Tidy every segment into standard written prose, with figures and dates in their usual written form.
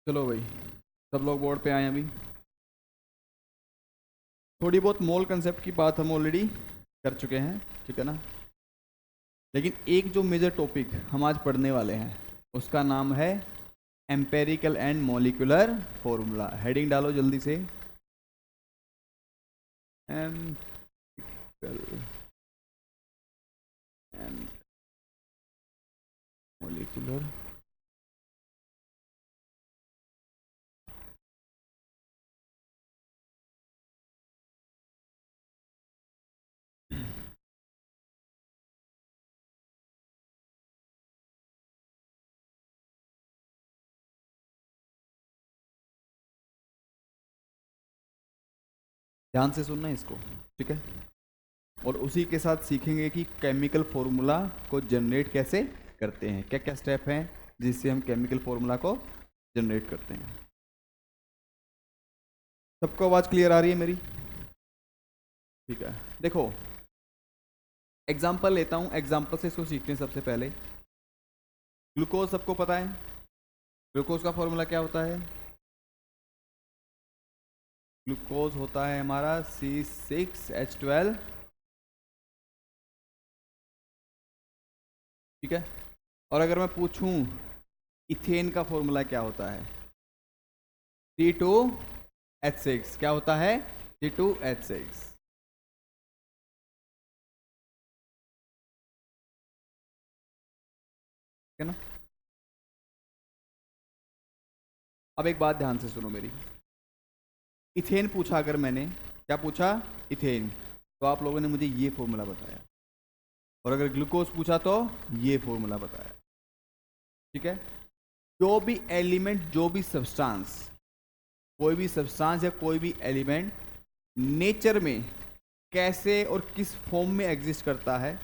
चलो भाई, सब लोग बोर्ड पे आए अभी। थोड़ी बहुत मोल कंसेप्ट की बात हम ऑलरेडी कर चुके हैं, ठीक है ना। लेकिन एक जो मेजर टॉपिक हम आज पढ़ने वाले हैं उसका नाम है empirical and molecular formula. Heading डालो जल्दी से, एम्पिकल एंड मॉलिक्यूलर। ध्यान से सुनना इसको, ठीक है। और उसी के साथ सीखेंगे कि केमिकल फॉर्मूला को जनरेट कैसे करते हैं, क्या क्या स्टेप हैं जिससे हम केमिकल फॉर्मूला को जनरेट करते हैं। सबको आवाज़ क्लियर आ रही है मेरी? ठीक है, देखो एग्जाम्पल लेता हूँ, एग्जाम्पल से इसको सीखते हैं। सबसे पहले ग्लूकोज सबको पता है, ग्लूकोज का फॉर्मूला क्या होता है? ग्लूकोज होता है हमारा C6H12, ठीक है। और अगर मैं पूछूं इथेन का फॉर्मूला क्या होता है? C2H6। क्या होता है? C2H6, ठीक है ना। अब एक बात ध्यान से सुनो मेरी। इथेन पूछा अगर मैंने, क्या पूछा? इथेन, तो आप लोगों ने मुझे ये फॉर्मूला बताया। और अगर ग्लूकोज पूछा तो ये फॉर्मूला बताया, ठीक है। जो भी एलिमेंट, जो भी सब्सटेंस, कोई भी सब्सटेंस या कोई भी एलिमेंट नेचर में कैसे और किस फॉर्म में एग्जिस्ट करता है,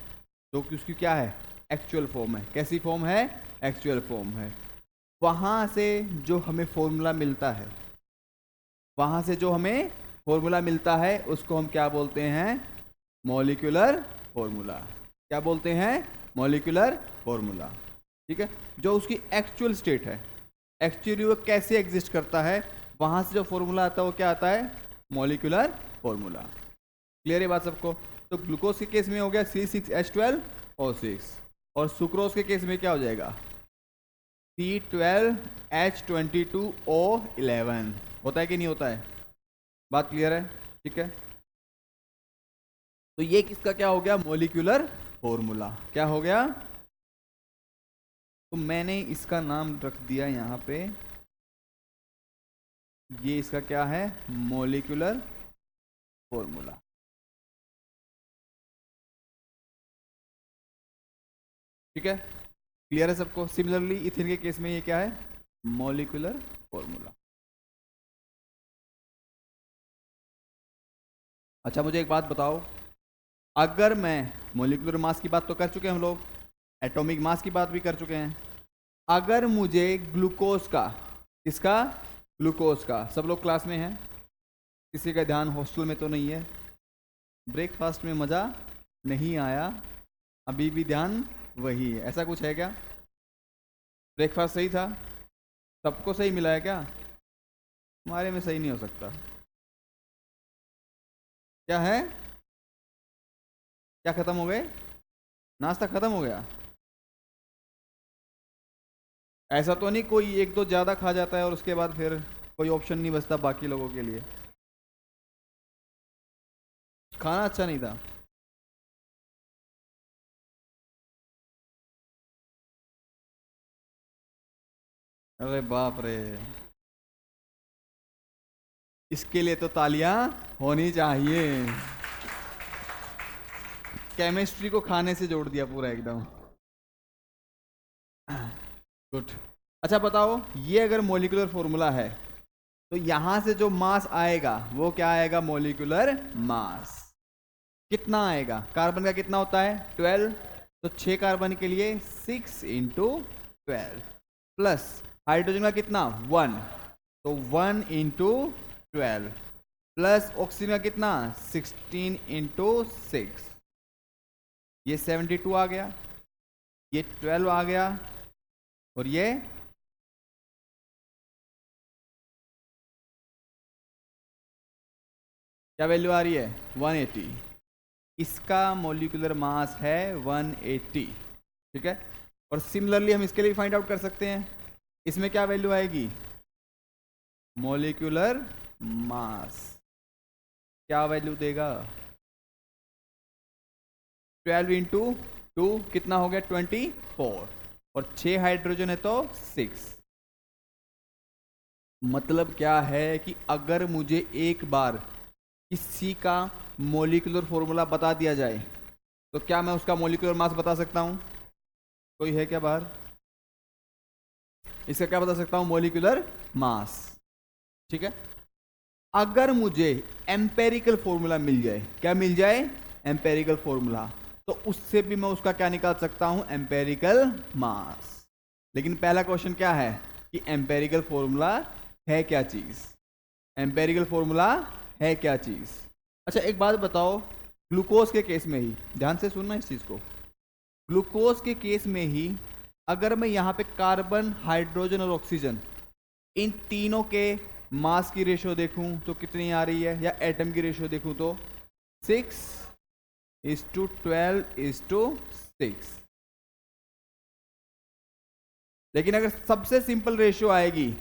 जो कि उसकी क्या है? एक्चुअल फॉर्म है। कैसी फॉर्म है? एक्चुअल फॉर्म है। वहां से जो हमें फॉर्मूला मिलता है, वहां से जो हमें फॉर्मूला मिलता है उसको हम क्या बोलते हैं? Molecular formula. क्या बोलते हैं? मॉलिक्यूलर फॉर्मूला, ठीक है। जो उसकी एक्चुअल स्टेट है, एक्चुअली वो कैसे एग्जिस्ट करता है, वहां से जो फॉर्मूला आता है वो क्या आता है? Molecular formula. क्लियर है बात सबको? तो ग्लूकोज के केस में हो गया C6H12O6, और सुक्रोज के केस में क्या हो जाएगा? C12H22O11। होता है कि नहीं होता है? बात क्लियर है? ठीक है। तो ये किसका क्या हो गया? Molecular formula. क्या हो गया? तो मैंने इसका नाम रख दिया यहां पे, ये इसका क्या है? मॉलिक्यूलर फॉर्मूला, ठीक है। क्लियर है सबको? सिमिलरली इथेन के केस में ये क्या है? Molecular formula. अच्छा मुझे एक बात बताओ, अगर मैं मॉलिक्यूलर मास की बात तो कर चुके हैं हम लोग, एटॉमिक मास की बात भी कर चुके हैं। अगर मुझे ग्लूकोज का, किसका? ग्लूकोज का, सब लोग क्लास में हैं, किसी का ध्यान हॉस्टल में तो नहीं है? ब्रेकफास्ट में मज़ा नहीं आया, अभी भी ध्यान वही है, ऐसा कुछ है क्या? ब्रेकफास्ट सही था? सबको सही मिला है क्या? हमारे में सही नहीं हो सकता। क्या है? क्या खत्म हो गए? नाश्ता खत्म हो गया? ऐसा तो नहीं कोई एक दो ज़्यादा खा जाता है और उसके बाद फिर कोई ऑप्शन नहीं बचता बाकी लोगों के लिए? खाना अच्छा नहीं था? अरे बाप रे, इसके लिए तो तालियां होनी चाहिए। केमिस्ट्री को खाने से जोड़ दिया पूरा एकदम। गुड। अच्छा बताओ, ये अगर मॉलिक्यूलर फॉर्मूला है तो यहां से जो मास आएगा वो क्या आएगा? Molecular mass. कितना आएगा? कार्बन का कितना होता है? 12। तो 6 कार्बन के लिए 6 × 12 प्लस हाइड्रोजन का कितना? 1। तो 1 × 12 प्लस ऑक्सीजन का कितना? 16 × 6। ये 72 आ गया, ये 12 आ गया, और ये क्या वैल्यू आ रही है 180, इसका मॉलिक्यूलर मास है 180, ठीक है। और सिमिलरली हम इसके लिए फाइंड आउट कर सकते हैं, इसमें क्या वैल्यू आएगी, मॉलिक्यूलर मास क्या वैल्यू देगा, 12 इंटू 2 कितना हो गया 24, और 6 हाइड्रोजन है तो 6। मतलब क्या है कि अगर मुझे एक बार किसी का मॉलिक्यूलर फॉर्मूला बता दिया जाए तो क्या मैं उसका मॉलिक्यूलर मास बता सकता हूं, कोई है क्या बाहर, इसका क्या बता सकता हूं, मॉलिक्यूलर मास, ठीक है। अगर मुझे एम्पेरिकल फॉर्मूला मिल जाए, क्या मिल जाए, एम्पेरिकल फॉर्मूला, तो उससे भी मैं उसका क्या निकाल सकता हूं, एम्पेरिकल मास। लेकिन पहला क्वेश्चन क्या है कि एम्पेरिकल फॉर्मूला है क्या चीज, एम्पेरिकल फॉर्मूला है क्या चीज। अच्छा एक बात बताओ, ग्लूकोज के केस में ही ध्यान से सुनना इस चीज को, ग्लूकोज के केस में ही अगर मैं यहां पे कार्बन, हाइड्रोजन और ऑक्सीजन इन तीनों के मास की रेशियो देखूं तो कितनी आ रही है, या एटम की रेशियो देखूं तो 6:12:6। लेकिन अगर सबसे सिंपल रेशियो आएगी,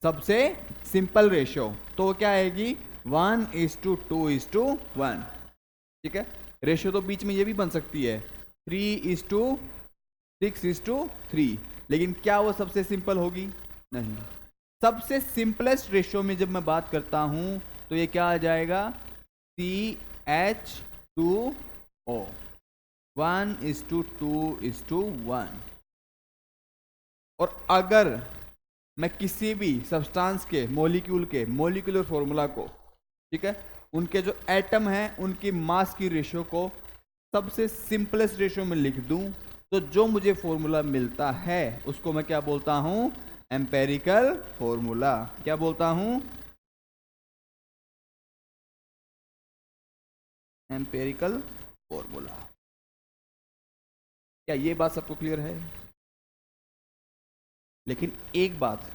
सबसे सिंपल रेशियो, तो क्या आएगी 1:2:1, ठीक है। रेशियो तो बीच में ये भी बन सकती है 3:6:3, लेकिन क्या वो सबसे सिंपल होगी, नहीं। सबसे सिंपलेस्ट रेशियो में जब मैं बात करता हूं तो ये क्या आ जाएगा CH2O, 1:2:1। और अगर मैं किसी भी सब्सटेंस के मॉलिक्यूलर फॉर्मूला को, ठीक है, उनके जो एटम हैं उनकी मास की रेशियो को सबसे सिंपलेस्ट रेशियो में लिख दूं तो जो मुझे फॉर्मूला मिलता है उसको मैं क्या बोलता हूं, एम्पेरिकल फॉर्मूला। क्या बोलता हूं, एम्पेरिकल फॉर्मूला। क्या ये बात सबको क्लियर है। लेकिन एक बात,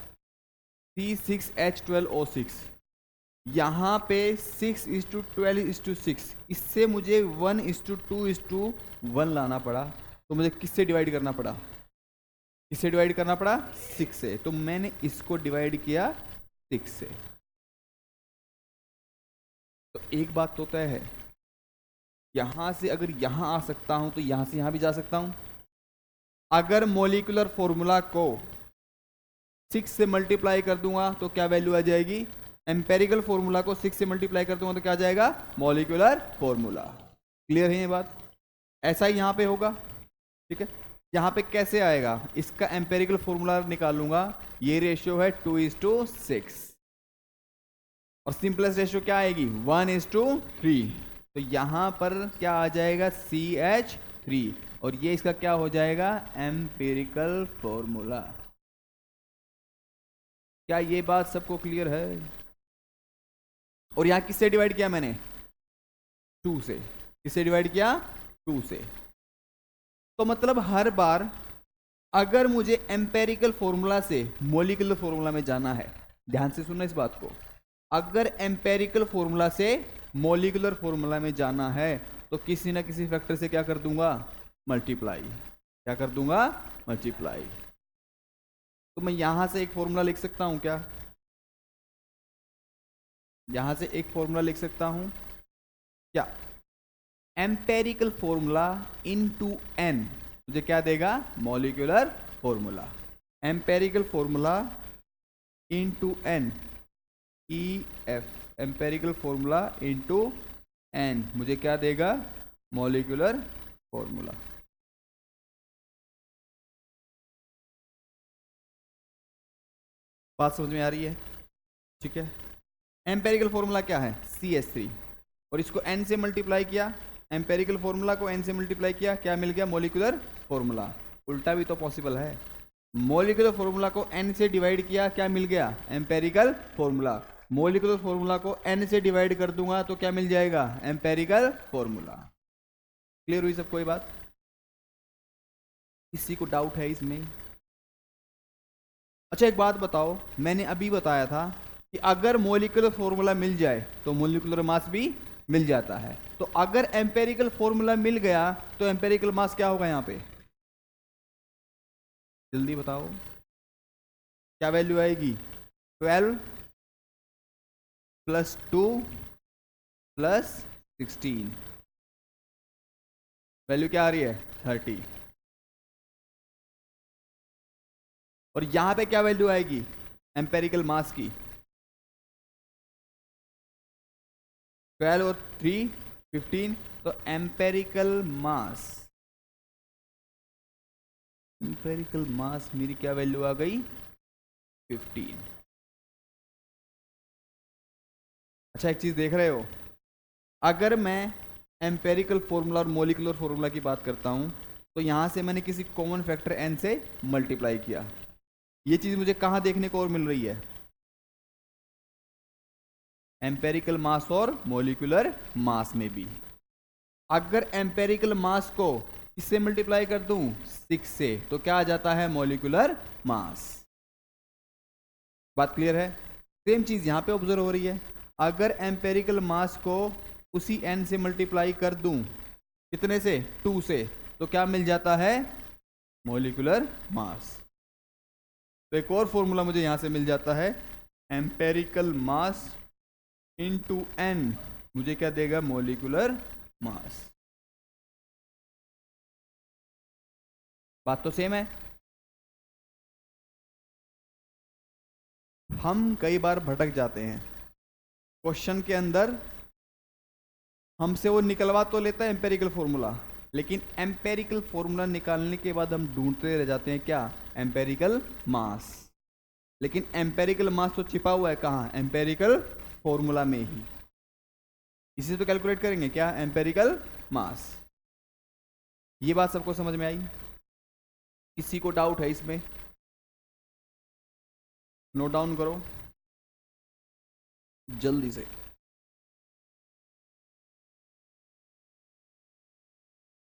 C6H12O6 यहां पे 6:12:6, इससे मुझे 1:2:1 लाना पड़ा, तो मुझे किससे डिवाइड करना पड़ा, किससे डिवाइड करना पड़ा, 6 से। तो मैंने इसको डिवाइड किया 6 से। तो एक बात तो तय है, यहां से अगर यहां आ सकता हूं तो यहां से यहां भी जा सकता हूं। अगर मॉलिक्यूलर फॉर्मूला को 6 से मल्टीप्लाई कर दूंगा तो क्या वैल्यू आ जाएगी, एम्पेरिकल फॉर्मूला को 6 से मल्टीप्लाई कर दूंगा तो क्या आ जाएगा, मॉलिक्यूलर फॉर्मूला। क्लियर है ये बात, ऐसा ही यहां पे होगा, ठीक है। यहां पे कैसे आएगा, इसका एम्पेरिकल फॉर्मूला निकालूंगा, ये रेशियो है 2:6, और सिंपलेस्ट रेशियो क्या आएगी 1:3। तो यहां पर क्या आ जाएगा CH3, और ये इसका क्या हो जाएगा, एम्पेरिकल फॉर्मूला। क्या ये बात सबको क्लियर है। और यहां किससे डिवाइड किया मैंने, 2 से, किससे डिवाइड किया, 2 से। तो मतलब हर बार अगर मुझे एम्पेरिकल फॉर्मूला से मॉलिक्यूलर फॉर्मूला में जाना है, ध्यान से सुनना इस बात को, अगर एम्पेरिकल फॉर्मूला से मॉलिक्यूलर फॉर्मूला में जाना है तो किसी ना किसी फैक्टर से क्या कर दूंगा, मल्टीप्लाई। क्या कर दूंगा, मल्टीप्लाई। तो मैं यहां से एक फॉर्मूला लिख सकता हूं क्या, यहां से एक फॉर्मूला लिख सकता हूं क्या, एम्पेरिकल फॉर्मूला इनटू n मुझे क्या देगा, molecular formula. Empirical formula into n, EF, empirical formula into n मुझे क्या देगा, मॉलिक्यूलर फॉर्मूला। बात समझ में आ रही है, ठीक है। एम्पेरिकल फॉर्मूला क्या है, CH3, और इसको n से मल्टीप्लाई किया, एम्पेरिकल फॉर्मूला को n से मल्टीप्लाई किया, क्या मिल गया, मॉलिक्यूलर फॉर्मूला। उल्टा भी तो पॉसिबल है, मॉलिक्यूलर फॉर्मूला को n से डिवाइड किया, क्या मिल गया, एम्पेरिकल फॉर्मूला। मॉलिक्यूलर फॉर्मूला को n से डिवाइड कर दूंगा तो क्या मिल जाएगा, एम्पेरिकल फॉर्मूला। क्लियर हुई सबको ये बात, किसी को डाउट है इसमें। अच्छा एक बात बताओ, मैंने अभी बताया था कि कि अगर मोलिकुलर फॉर्मूला मिल जाए तो मोलिकुलर मास भी मिल जाता है। तो अगर एम्पेरिकल फॉर्मूला मिल गया तो एम्पेरिकल मास क्या होगा यहां पे, जल्दी बताओ क्या वैल्यू आएगी। 12 प्लस 2 प्लस 16, वैल्यू क्या आ रही है 30। और यहां पे क्या वैल्यू आएगी एम्पेरिकल मास की, 12 और 3 15। तो एम्पेरिकल मास मेरी क्या वैल्यू आ गई 15। अच्छा एक चीज देख रहे हो, अगर मैं एम्पेरिकल फॉर्मूला और मोलिकुलर फॉर्मूला की बात करता हूं तो यहां से मैंने किसी कॉमन फैक्टर n से मल्टीप्लाई किया। ये चीज मुझे कहां देखने को और मिल रही है, एम्पेरिकल मास और मोलिकुलर मास में भी। अगर एम्पेरिकल मास को किससे मल्टीप्लाई कर दूं 6 से तो क्या आ जाता है मोलिकुलर मास। बात क्लियर है। सेम चीज यहां पे ऑब्जर्व हो रही है, अगर एम्पेरिकल मास को उसी n से मल्टीप्लाई कर दूं कितने से 2 से तो क्या मिल जाता है मोलिकुलर मास। तो एक और फॉर्मूला मुझे यहां से मिल जाता है, एम्पेरिकल मास इनटू n मुझे क्या देगा मोलिकुलर मास। बात तो सेम है। हम कई बार भटक जाते हैं क्वेश्चन के अंदर, हमसे वो निकलवा तो लेता है एम्पेरिकल फॉर्मूला, लेकिन एम्पेरिकल फॉर्मूला निकालने के बाद हम ढूंढते रह जाते हैं क्या एम्पेरिकल मास। लेकिन एम्पेरिकल मास तो छिपा हुआ है कहाँ एम्पेरिकल फॉर्मूला में ही। इसी से तो कैलकुलेट करेंगे क्या एम्पेरिकल मास। ये बात सबको समझ में आई, किसी को डाउट है इसमें नोट डाउन करो जल्दी से।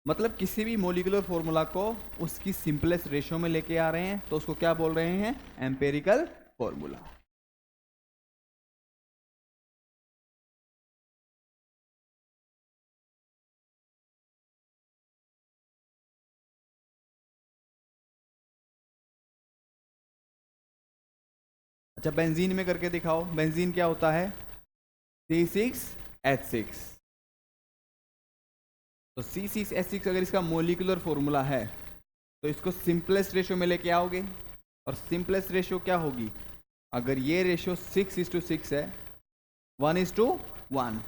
मतलब किसी भी मोलिकुलर फॉर्मूला को उसकी सिंपलेस्ट रेशियो में लेके आ रहे हैं तो उसको क्या बोल रहे हैं एम्पेरिकल फॉर्मूला। अच्छा बेंजीन में करके दिखाओ, बेंजीन क्या होता है C6H6। तो C6H6 अगर इसका मोलिकुलर फॉर्मूला है तो इसको सिंपलेस्ट रेशियो में लेके आओगे, और सिंपलेस्ट रेशियो क्या होगी, अगर ये रेशियो 6:6 है 1:1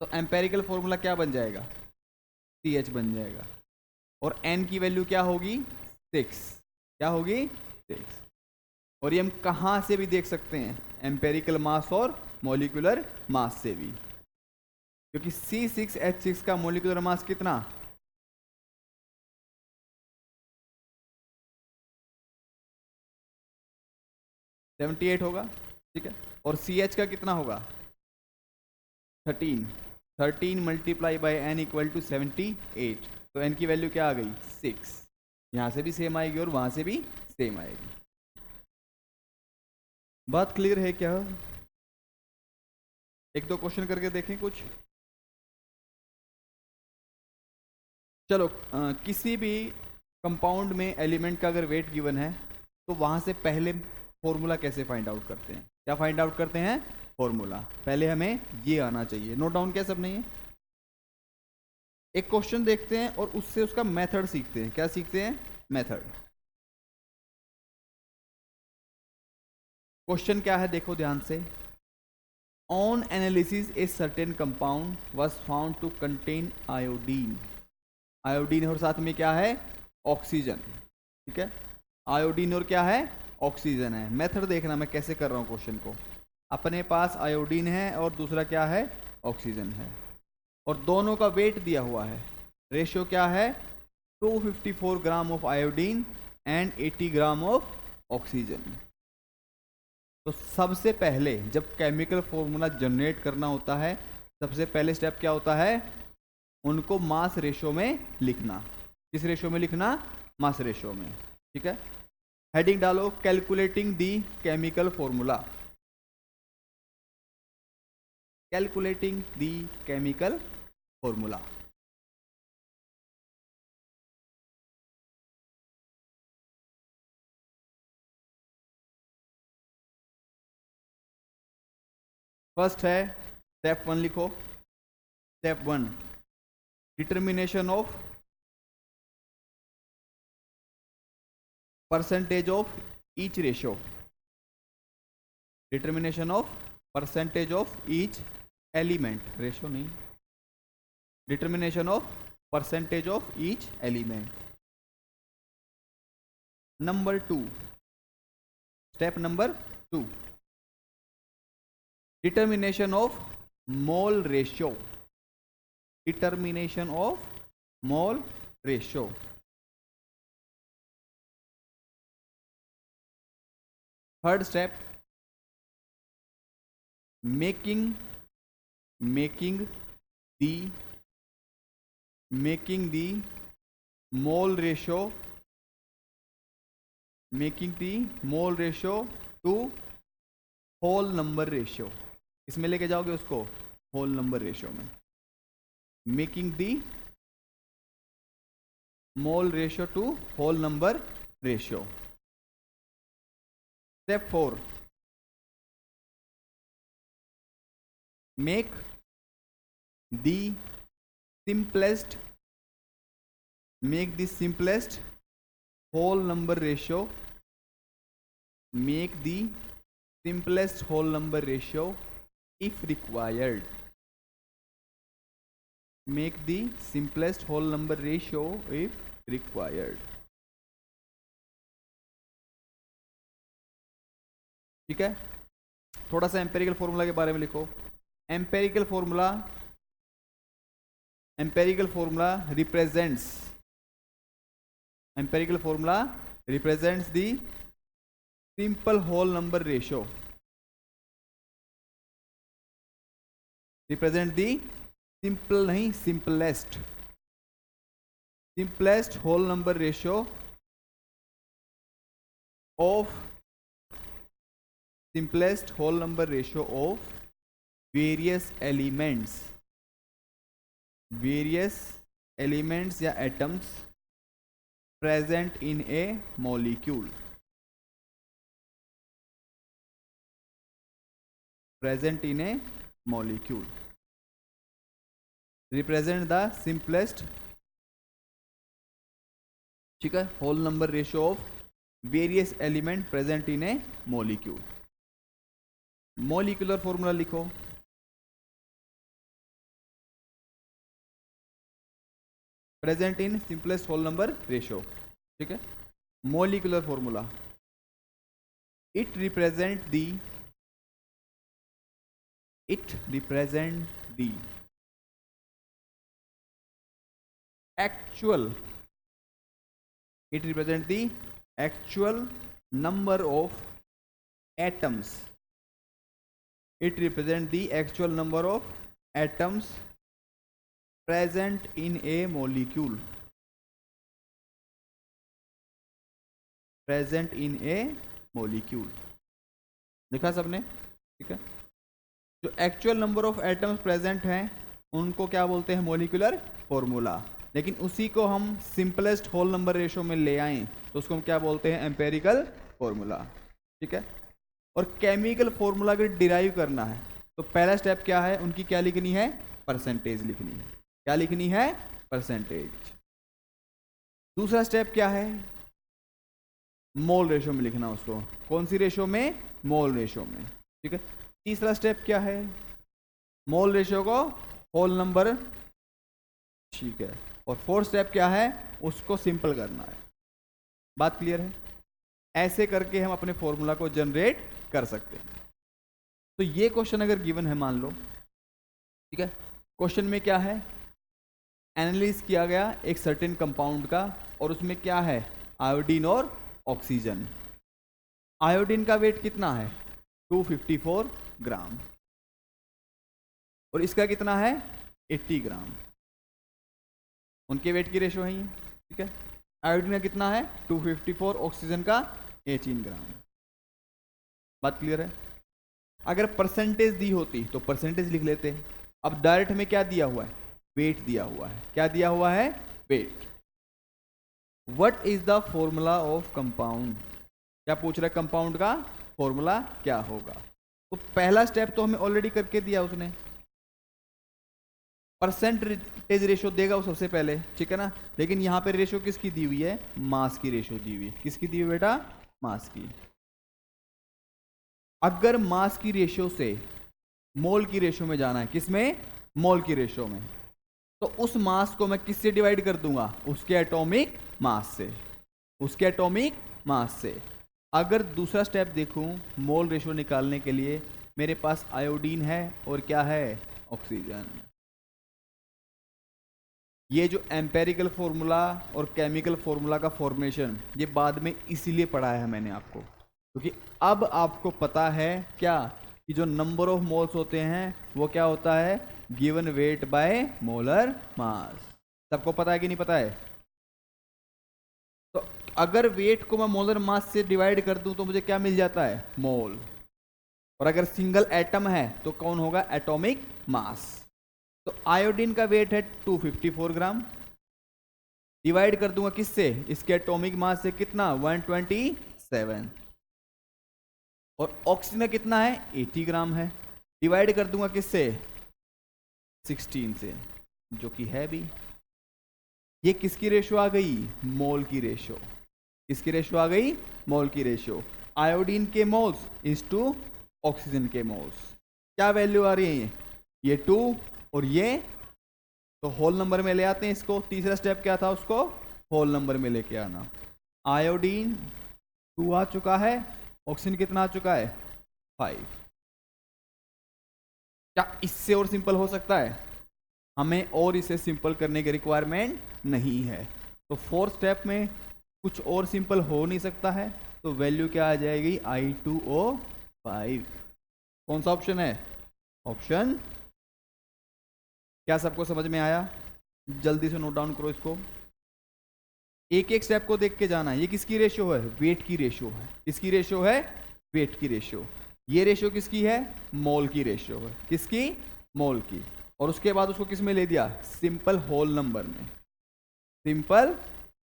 तो एम्पेरिकल फॉर्मूला क्या बन जाएगा CH बन जाएगा। और n की वैल्यू क्या होगी 6, क्या होगी 6। और ये हम कहां से भी देख सकते हैं एम्पेरिकल मास और मॉलिक्यूलर मास से भी, क्योंकि C6H6 का मॉलिक्यूलर मास कितना 78 होगा, ठीक है। और CH का कितना होगा 13 multiply by n equal to 78। तो n की वैल्यू क्या आ गई 6। यहां से भी सेम आएगी और वहां से भी सेम आएगी। बात क्लियर है क्या, एक दो क्वेश्चन करके देखें कुछ। चलो किसी भी कंपाउंड में एलिमेंट का अगर वेट गिवन है तो वहां से पहले फॉर्मूला कैसे फाइंड आउट करते हैं, क्या फाइंड आउट करते हैं फॉर्मूला। पहले हमें ये आना चाहिए, नोट डाउन क्या सब नहीं है। एक क्वेश्चन देखते हैं और उससे उसका मेथड सीखते हैं, क्या सीखते हैं मेथड। क्वेश्चन क्या है देखो ध्यान से, on analysis a certain compound was found to contain iodine. Iodine और साथ में क्या है ऑक्सीजन, ठीक है। आयोडीन और क्या है ऑक्सीजन है। मेथड देखना मैं कैसे कर रहा हूं क्वेश्चन को। अपने पास आयोडीन है और दूसरा क्या है ऑक्सीजन है, और दोनों का वेट दिया हुआ है। रेशियो क्या है 254 gram of iodine and 80 gram of oxygen. तो सबसे पहले जब केमिकल फॉर्मूला जनरेट करना होता है सबसे पहले स्टेप क्या होता है, उनको मास रेशियो में लिखना। किस रेशियो में लिखना मास रेशियो में, ठीक है। हेडिंग डालो calculating the chemical formula. Calculating the chemical formula. First है स्टेप 1 लिखो। Step 1 determination of percentage of each ratio. Determination of percentage of each element, ratio नहीं, determination of percentage of each element. Number 2, step number 2 determination of mole ratio. Determination of mole ratio. Third step making the mole ratio, making the mole ratio to whole number ratio. इसमें लेके जाओगे उसको whole number ratio में। Making the mole ratio to whole number ratio. Step 4 make the simplest whole number ratio, make the simplest whole number ratio if required, make the simplest whole number ratio if required। ठीक है, थोड़ा सा empirical formula के बारे में लिखो। Empirical formula represents the simple whole number ratio, represent the simple नहीं simplest whole number ratio of various elements या atoms present in a molecule. Represent the simplest, ठीक है, whole number ratio of various element present in a molecule. Molecular formula लिखो। Present in simplest whole number ratio, ठीक है। Molecular formula, it represent the actual number of atoms, present in a molecule, लिखा सबने, ठीक है। जो actual number of atoms present हैं उनको क्या बोलते हैं, मॉलिक्यूलर फॉर्मूला। लेकिन उसी को हम सिंपलेस्ट होल नंबर रेशियो में ले आए तो उसको हम क्या बोलते हैं, एम्पेरिकल फॉर्मूला, ठीक है। और केमिकल फॉर्मूला अगर डिराइव करना है तो पहला स्टेप क्या है, उनकी क्या लिखनी है, परसेंटेज लिखनी है। क्या लिखनी है, परसेंटेज। दूसरा स्टेप क्या है, मोल रेशियो में लिखना उसको। कौन सी रेशियो में, मोल रेशियो में, ठीक है। तीसरा स्टेप क्या है, मोल रेशियो को होल नंबर, ठीक है। और फोर्थ स्टेप क्या है, उसको सिंपल करना है। बात क्लियर है। ऐसे करके हम अपने फॉर्मूला को जनरेट कर सकते हैं। तो ये क्वेश्चन अगर गिवन है मान लो, ठीक है, क्वेश्चन में क्या है, एनालिसिस किया गया एक सर्टेन कंपाउंड का और उसमें क्या है, आयोडीन और ऑक्सीजन। आयोडीन का वेट कितना है, 254 ग्राम, और इसका कितना है, 80 ग्राम। उनके वेट की रेशो है ये, ठीक है। आयोडीन का कितना है, 254, ऑक्सीजन का 18 ग्राम। बात क्लियर है। अगर परसेंटेज दी होती तो परसेंटेज लिख लेते। अब डायरेक्ट में क्या दिया हुआ है? वेट दिया हुआ है। क्या दिया हुआ है? Weight. What is the formula of compound? क्या पूछ रहा है? कंपाउंड का फॉर्मूला क्या होगा? तो पहला स्टेप तो हमें ऑलरेडी करके दिया उसने, परसेंटेज रेशो देगा वो सबसे पहले, ठीक है ना। लेकिन यहां पे रेशो किसकी दी हुई है? मास की रेशो दी हुई है। किसकी दी हुई बेटा? मास की। अगर मास की रेशो से मोल की रेशो में जाना है, किसमें? मोल की रेशो में, तो उस मास को मैं किससे डिवाइड कर दूंगा? उसके एटॉमिक मास से। उसके एटॉमिक मास से। अगर दूसरा स्टेप देखूं मोल रेशो निकालने के लिए, मेरे पास आयोडीन है और क्या है? ऑक्सीजन। ये जो एम्पेरिकल फॉर्मूला और केमिकल फॉर्मूला का फॉर्मेशन, ये बाद में इसीलिए पढ़ाया है मैंने आपको, क्योंकि अब आपको पता है क्या, कि जो नंबर ऑफ मोल्स होते हैं वो क्या होता है? Given weight by molar mass. सबको पता है कि नहीं पता है? तो अगर वेट को मैं मोलर मास से डिवाइड कर दूं तो मुझे क्या मिल जाता है? मोल। और अगर सिंगल एटम है तो कौन होगा? Atomic mass. तो आयोडीन का वेट है 254 ग्राम। डिवाइड कर दूंगा किससे? इसके एटॉमिक मास से। कितना? 127। और ऑक्सीजन का कितना है? 80 ग्राम है। डिवाइड कर दूंगा किससे? 16 से, जो कि है भी। ये किसकी रेशो आ गई? मोल की रेशो। किसकी रेशो आ गई? मोल की रेशो। आयोडीन के मोल्स इज टू ऑक्सीजन के मोल्स। क्या वैल्यू आ रही है? ये 2 और ये, तो होल नंबर में ले आते हैं इसको। तीसरा स्टेप क्या था? उसको होल नंबर में लेके आना। आयोडीन 2 आ चुका है, ऑक्सीजन कितना आ चुका है? 5। क्या इससे और सिंपल हो सकता है? हमें और इसे सिंपल करने की रिक्वायरमेंट नहीं है। तो फोर्थ स्टेप में कुछ और सिंपल हो नहीं सकता है, तो वैल्यू क्या आ जाएगी? I2O5। कौन सा ऑप्शन है? ऑप्शन। क्या सबको समझ में आया? जल्दी से नोट डाउन करो इसको। एक एक स्टेप को देख के जाना है। ये किसकी रेशियो है? वेट की रेशियो है। किसकी रेशियो है? वेट की रेशियो। ये रेशियो किसकी है? मोल की रेशियो है। किसकी? मोल की। और उसके बाद उसको किस में ले दिया? सिंपल होल नंबर में। Simple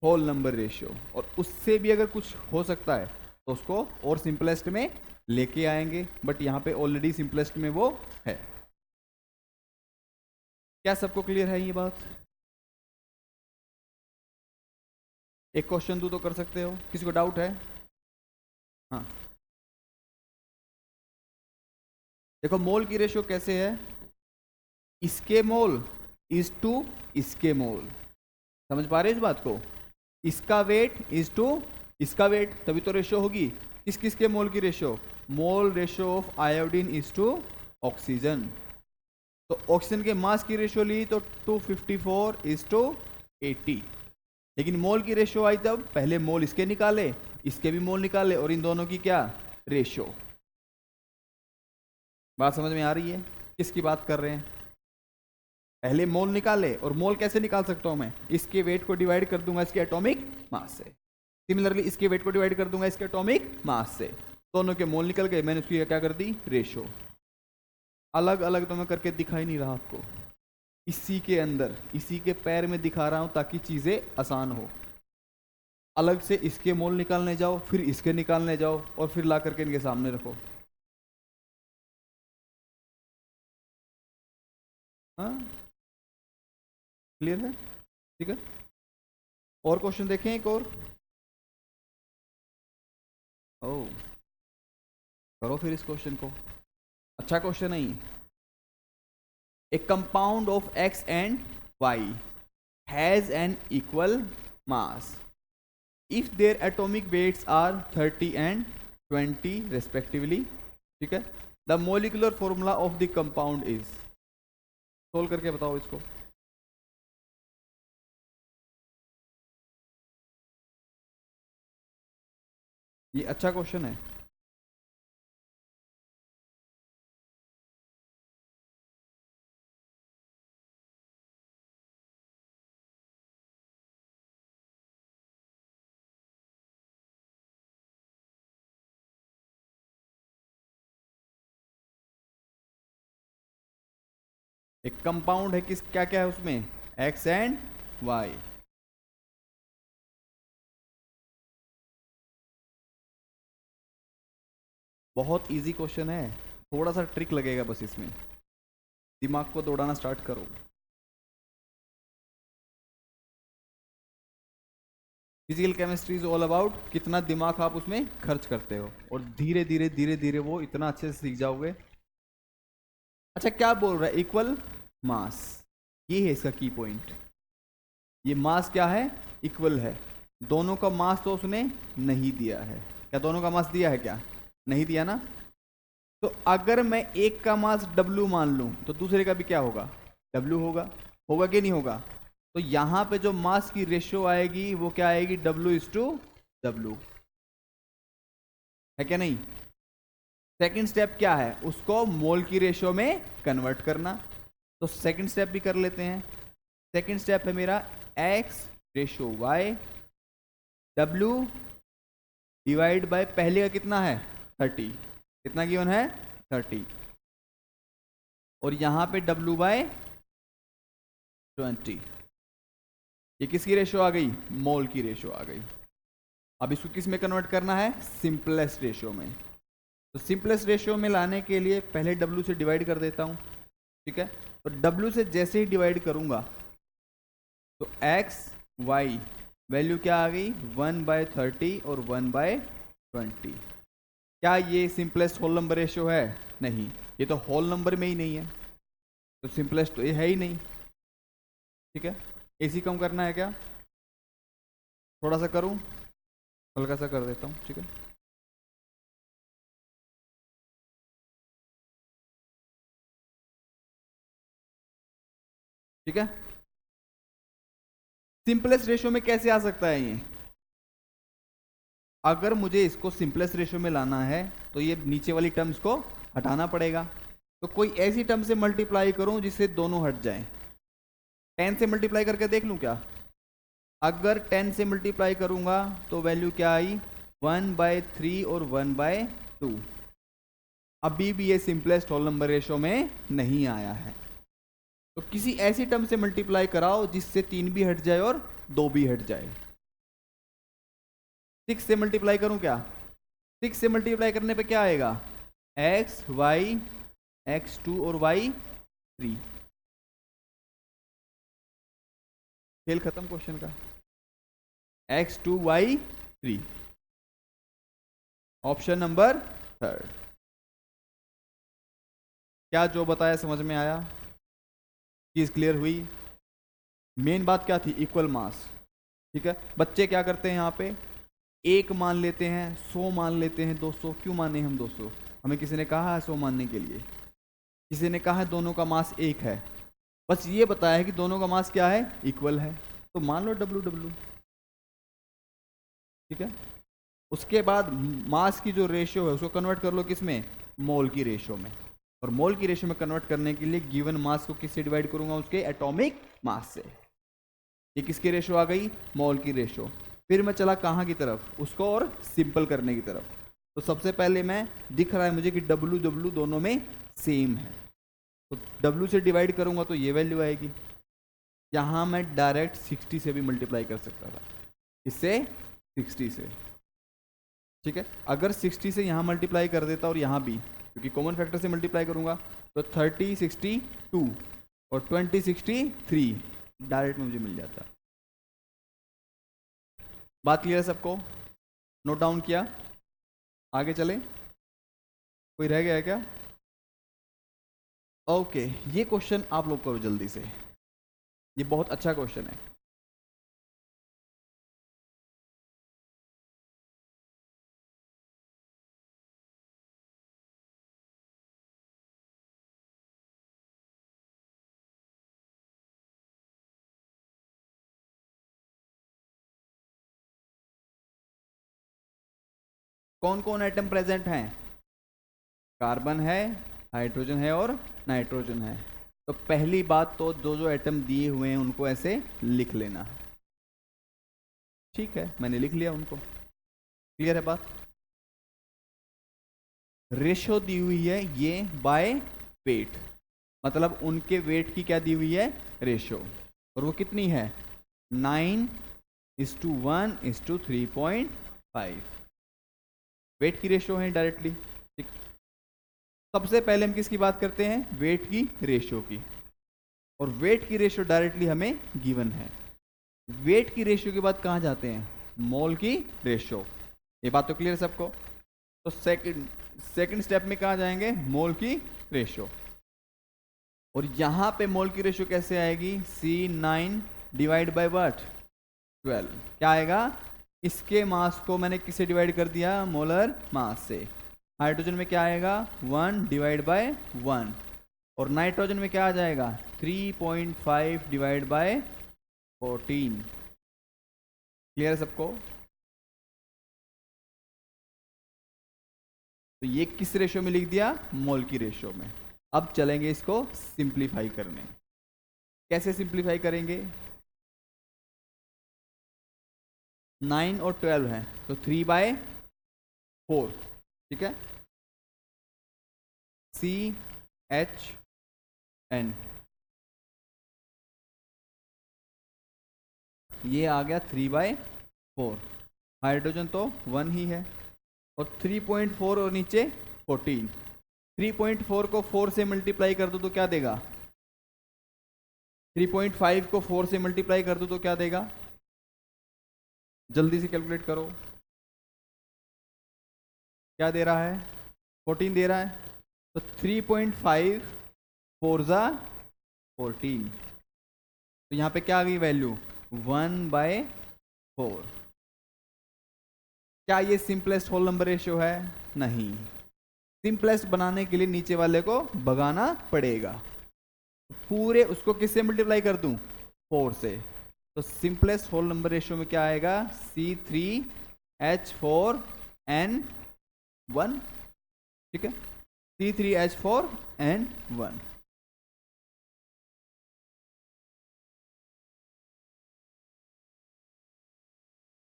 whole number ratio. और उससे भी अगर कुछ हो सकता है तो उसको और सिंपलेस्ट में लेके आएंगे, बट यहां पे ऑलरेडी सिंपलेस्ट में वो है। क्या सबको क्लियर है ये बात? एक क्वेश्चन दूं तो कर सकते हो। किसी को डाउट है? हाँ, देखो मोल की रेशियो कैसे है? इसके मोल इज टू इसके मोल। समझ पा रहे हो इस बात को? इसका वेट इज टू इसका वेट, तभी तो रेशियो होगी। किस किस के मोल की ratio? Mole ratio of iodine is to oxygen. तो ऑक्सीजन के मास की रेशियो ली तो 254 इज टू 80। लेकिन मोल की रेशियो आई तब पहले मोल इसके निकाले, इसके भी मोल निकाले, और इन दोनों की क्या? रेशियो। बात समझ में आ रही है? किसकी बात कर रहे हैं? पहले मोल निकाले, और मोल कैसे निकाल सकता हूं मैं? इसके वेट को डिवाइड कर दूंगा इसके एटॉमिक मास से। सिमिलरली इसके वेट को डिवाइड कर दूंगा इसके एटॉमिक मास से। दोनों के मोल निकल गए, मैंने उसकी क्या कर दी? रेशो। अलग अलग तो मैं करके दिखा ही नहीं रहा आपको, इसी के अंदर, इसी के पैर में दिखा रहा हूं ताकि चीजें आसान हो। अलग से इसके मोल निकालने जाओ, फिर इसके निकालने जाओ, और फिर ला करके इनके सामने रखो। हाँ, क्लियर है? ठीक है। और क्वेश्चन देखें एक और। ओ, करो फिर इस क्वेश्चन को। अच्छा क्वेश्चन है ये। A compound of X and Y has an equal mass if their atomic weights are 30 and 20 respectively. ठीक है। The molecular formula of the compound is, solve करके बताओ इसको। ये अच्छा क्वेश्चन है। एक कंपाउंड है, किस क्या क्या है उसमें, एक्स एंड वाई। बहुत इजी क्वेश्चन है, थोड़ा सा ट्रिक लगेगा बस इसमें, दिमाग को दौड़ाना स्टार्ट करो। Physical chemistry is all about कितना दिमाग आप उसमें खर्च करते हो, और धीरे धीरे धीरे धीरे वो इतना अच्छे से सीख जाओगे। अच्छा क्या बोल रहा है, इक्वल मास, ये है इसका की पॉइंट। ये मास क्या है, इक्वल है। दोनों का मास तो उसने नहीं दिया है, क्या दोनों का मास दिया है, क्या नहीं दिया ना। तो अगर मैं एक का मास W मान लूं तो दूसरे का भी क्या होगा, W होगा, होगा कि नहीं होगा। तो यहां पे जो मास की रेशियो आएगी वो क्या आएगी, W/W, है क्या नहीं। सेकंड स्टेप क्या है, उसको मोल की रेशियो में कन्वर्ट करना। तो सेकंड स्टेप भी कर लेते हैं। सेकंड स्टेप है मेरा X/Y, W डिवाइड बाय पहले का कितना है 30, कितना गिवन है 30, और यहां पे W/20। ये किसकी रेशियो आ गई, मोल की रेशियो आ गई। अब इसको किस में कन्वर्ट करना है, सिंपलेस्ट रेशियो में। तो सिंपलेस्ट रेशियो में लाने के लिए पहले W से डिवाइड कर देता हूं, ठीक है। तो W से जैसे ही डिवाइड करूंगा तो X Y वैल्यू क्या आ गई, 1/30 और 1/20। क्या ये सिंपलेस्ट होल नंबर रेशियो है, नहीं, ये तो होल नंबर में ही नहीं है, तो सिंपलेस्ट तो ये है ही नहीं, ठीक है। AC कम करना है क्या, थोड़ा सा करूं, हल्का सा कर देता हूं, ठीक है। ठीक है, सिंपलेस्ट रेशियो में कैसे आ सकता है ये, अगर मुझे इसको सिंपलेस्ट रेशियो में लाना है तो ये नीचे वाली टर्म्स को हटाना पड़ेगा। तो कोई ऐसी टर्म से मल्टीप्लाई करूं जिससे दोनों हट जाएं। 10 से मल्टीप्लाई करके देख लूं क्या, अगर 10 से मल्टीप्लाई करूंगा तो वैल्यू क्या आई, 1/3 और 1/2। अभी भी ये सिंपलेस्ट होल नंबर रेशियो में नहीं आया है। तो किसी ऐसी टर्म से मल्टीप्लाई कराओ जिससे 3 भी हट जाए और 2 भी हट जाए। 6 से मल्टीप्लाई करूं क्या, 6 से मल्टीप्लाई करने पे क्या आएगा, XY X2 और Y3। खेल खत्म क्वेश्चन का, X2 Y3, option number third. क्या जो बताया समझ में आया, चीज क्लियर हुई। मेन बात क्या थी, इक्वल मास, ठीक है। बच्चे क्या करते हैं यहाँ पे, एक मान लेते हैं, 100 मान लेते हैं, 200 क्यों माने हम 200, हमें किसी ने कहा है 100 मानने के लिए, किसी ने कहा है दोनों का मास एक है, बस ये बताया है कि दोनों का मास क्या है, इक्वल है, तो मान लो W/W, ठीक है। उसके बाद मास की जो रेशियो है उसको कन्वर्ट कर लो किस में, मोल की रेशियो में, और मोल की रेशियो में कन्वर्ट करने के लिए गिवन मास को किससे डिवाइड करूंगा, उसके एटॉमिक मास से। ये किसकी रेशियो आ गई, मोल की रेशियो। फिर मैं चला कहाँ की तरफ, उसको और सिंपल करने की तरफ। तो सबसे पहले मैं, दिख रहा है मुझे कि W/W दोनों में सेम है, तो W से डिवाइड करूंगा तो ये वैल्यू आएगी। यहाँ मैं डायरेक्ट 60 से भी मल्टीप्लाई कर सकता था, इससे 60 से, ठीक है। अगर 60 से यहाँ मल्टीप्लाई कर देता और यहाँ भी, क्योंकि कॉमन फैक्टर से मल्टीप्लाई करूंगा, तो 30 62 और 20 63 डायरेक्ट मुझे मिल जाता। बात क्लियर है सबको, नोट डाउन किया, आगे चले, कोई रह गया है क्या। ओके, ये क्वेश्चन आप लोग करो जल्दी से, ये बहुत अच्छा क्वेश्चन है। कौन कौन एटम प्रेजेंट हैं, कार्बन है, हाइड्रोजन है और नाइट्रोजन है। तो पहली बात तो जो जो एटम दिए हुए हैं उनको ऐसे लिख लेना, ठीक है, मैंने लिख लिया उनको, क्लियर है बात। रेशो दी हुई है ये बाय वेट, मतलब उनके वेट की क्या दी हुई है, रेशो, और वो कितनी है 9:1:3.5 वेट की रेशो है डायरेक्टली। ठीक, सबसे पहले हम किसकी बात करते हैं, वेट की रेशो की, और वेट की रेशो डायरेक्टली हमें गिवन है। वेट की रेशियो के बाद कहाँ जाते हैं, मोल की रेशियो। ये बात तो क्लियर सबको। तो सेकंड स्टेप में कहाँ जाएंगे, मोल की रेशियो। और यहां पे मोल की रेशियो कैसे आएगी, C9 डिवाइड बाय व्हाट 12। क्या आएगा, इसके मास को मैंने किससे डिवाइड कर दिया, मोलर मास से। हाइड्रोजन में क्या आएगा 1 डिवाइड बाय 1, और नाइट्रोजन में क्या आ जाएगा 3.5 डिवाइड बाय 14। क्लियर है सबको। तो ये किस रेशियो में लिख दिया, मोल की रेशियो में। अब चलेंगे इसको सिंप्लीफाई करने। कैसे सिंप्लीफाई करेंगे, 9 और 12 है तो 3/4, ठीक है। CHN ये आ गया 3/4। हाइड्रोजन तो 1 ही है, और 3.4 और नीचे 14। 3.4 को 4 से मल्टीप्लाई कर दो तो क्या देगा, 3.5 को 4 से मल्टीप्लाई कर दो तो क्या देगा, जल्दी से कैलकुलेट करो। क्या दे रहा है, 14 दे रहा है। तो 3.5 4 ज़ा 14, तो यहाँ पे क्या आ गई वैल्यू 1/4। क्या ये सिंपलेस्ट होल नंबर रेशियो है, नहीं। सिंपलेस्ट बनाने के लिए नीचे वाले को भगाना पड़ेगा। पूरे उसको किससे मल्टीप्लाई कर दूं, 4 से। तो सिंपलेस्ट होल नंबर रेशियो में क्या आएगा, C3H4N1, ठीक है, C3H4N1।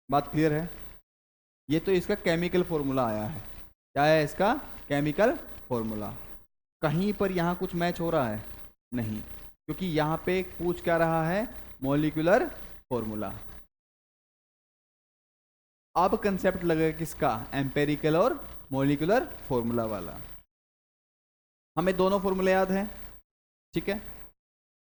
बात क्लियर है। ये तो इसका केमिकल फॉर्मूला आया है। क्या है इसका, केमिकल फॉर्मूला। कहीं पर यहां कुछ मैच हो रहा है, नहीं, क्योंकि यहां पे पूछ क्या रहा है, मॉलिक्यूलर फॉर्मूला। अब कंसेप्ट लगेगा किसका, एम्पेरिकल और मॉलिक्यूलर फॉर्मूला वाला। हमें दोनों फॉर्मूले याद हैं, ठीक है।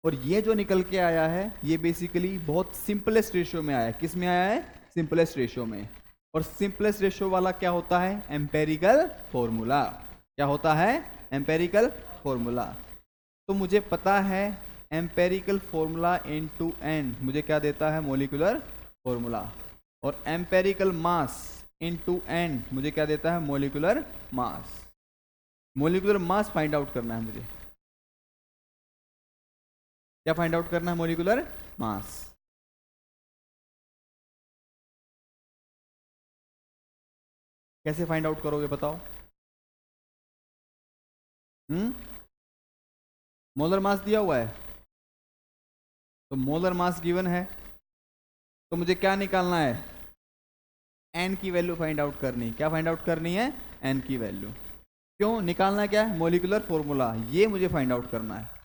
और ये जो निकल के आया है ये बेसिकली बहुत सिंपलेस्ट रेशियो में आया है। किस में आया है, सिंपलेस्ट रेशियो में। और सिंपलेस्ट रेशियो वाला क्या होता है, एम्पेरिकल फॉर्मूला। क्या होता है, एम्पेरिकल फॉर्मूला। तो मुझे पता है एम्पेरिकल फॉर्मूला इनटू n मुझे क्या देता है, मॉलिक्यूलर फॉर्मूला। और एम्पेरिकल मास इनटू n मुझे क्या देता है, molecular mass. Molecular mass find out करना है मुझे। क्या फाइंड आउट करना है, मॉलिक्यूलर मास। कैसे फाइंड आउट करोगे बताओ। मोलर मास दिया हुआ है, तो मोलर मास गिवन है, तो मुझे क्या निकालना है, एन की वैल्यू फाइंड आउट करनी। क्या फाइंड आउट करनी है, एन की वैल्यू। क्यों निकालना, क्या है, मॉलिक्यूलर फॉर्मूला, ये मुझे फाइंड आउट करना है।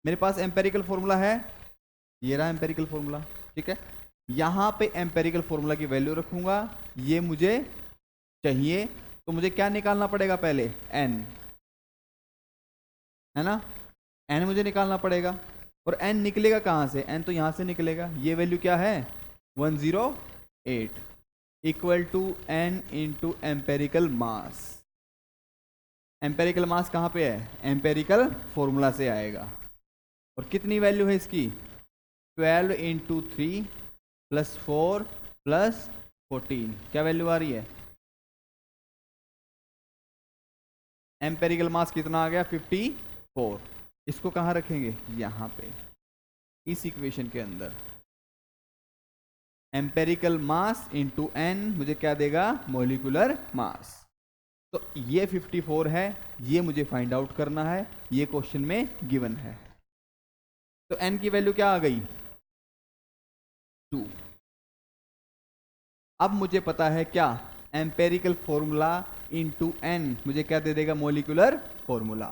मेरे पास एम्पेरिकल फॉर्मूला है, ये रहा एम्पेरिकल फॉर्मूला, ठीक है। यहां पे एम्पेरिकल फॉर्मूला की वैल्यू रखूंगा, ये मुझे चाहिए, तो मुझे क्या निकालना पड़ेगा पहले, एन, है ना। एन मुझे निकालना पड़ेगा, और एन निकलेगा कहां से, एन तो यहां से निकलेगा। ये वैल्यू क्या है 108 equal to n into empirical mass. Empirical mass कहां पे है, एम्पेरिकल फॉर्मूला से आएगा। और कितनी वैल्यू है इसकी, 12 इंटू 3 प्लस 4 प्लस 14। क्या वैल्यू आ रही है, एम्पेरिकल मास कितना आ गया 54। इसको कहाँ रखेंगे, यहाँ पे, इस इक्वेशन के अंदर। एम्पेरिकल मास इंटू एन मुझे क्या देगा, मॉलिक्यूलर मास। तो ये 54 है, ये मुझे फाइंड आउट करना है, ये क्वेश्चन में गिवन है। तो एन की वैल्यू क्या आ गई 2। अब मुझे पता है क्या, एम्पेरिकल फॉर्मूला इंटू एन मुझे क्या दे देगा, मॉलिक्यूलर फॉर्मूला,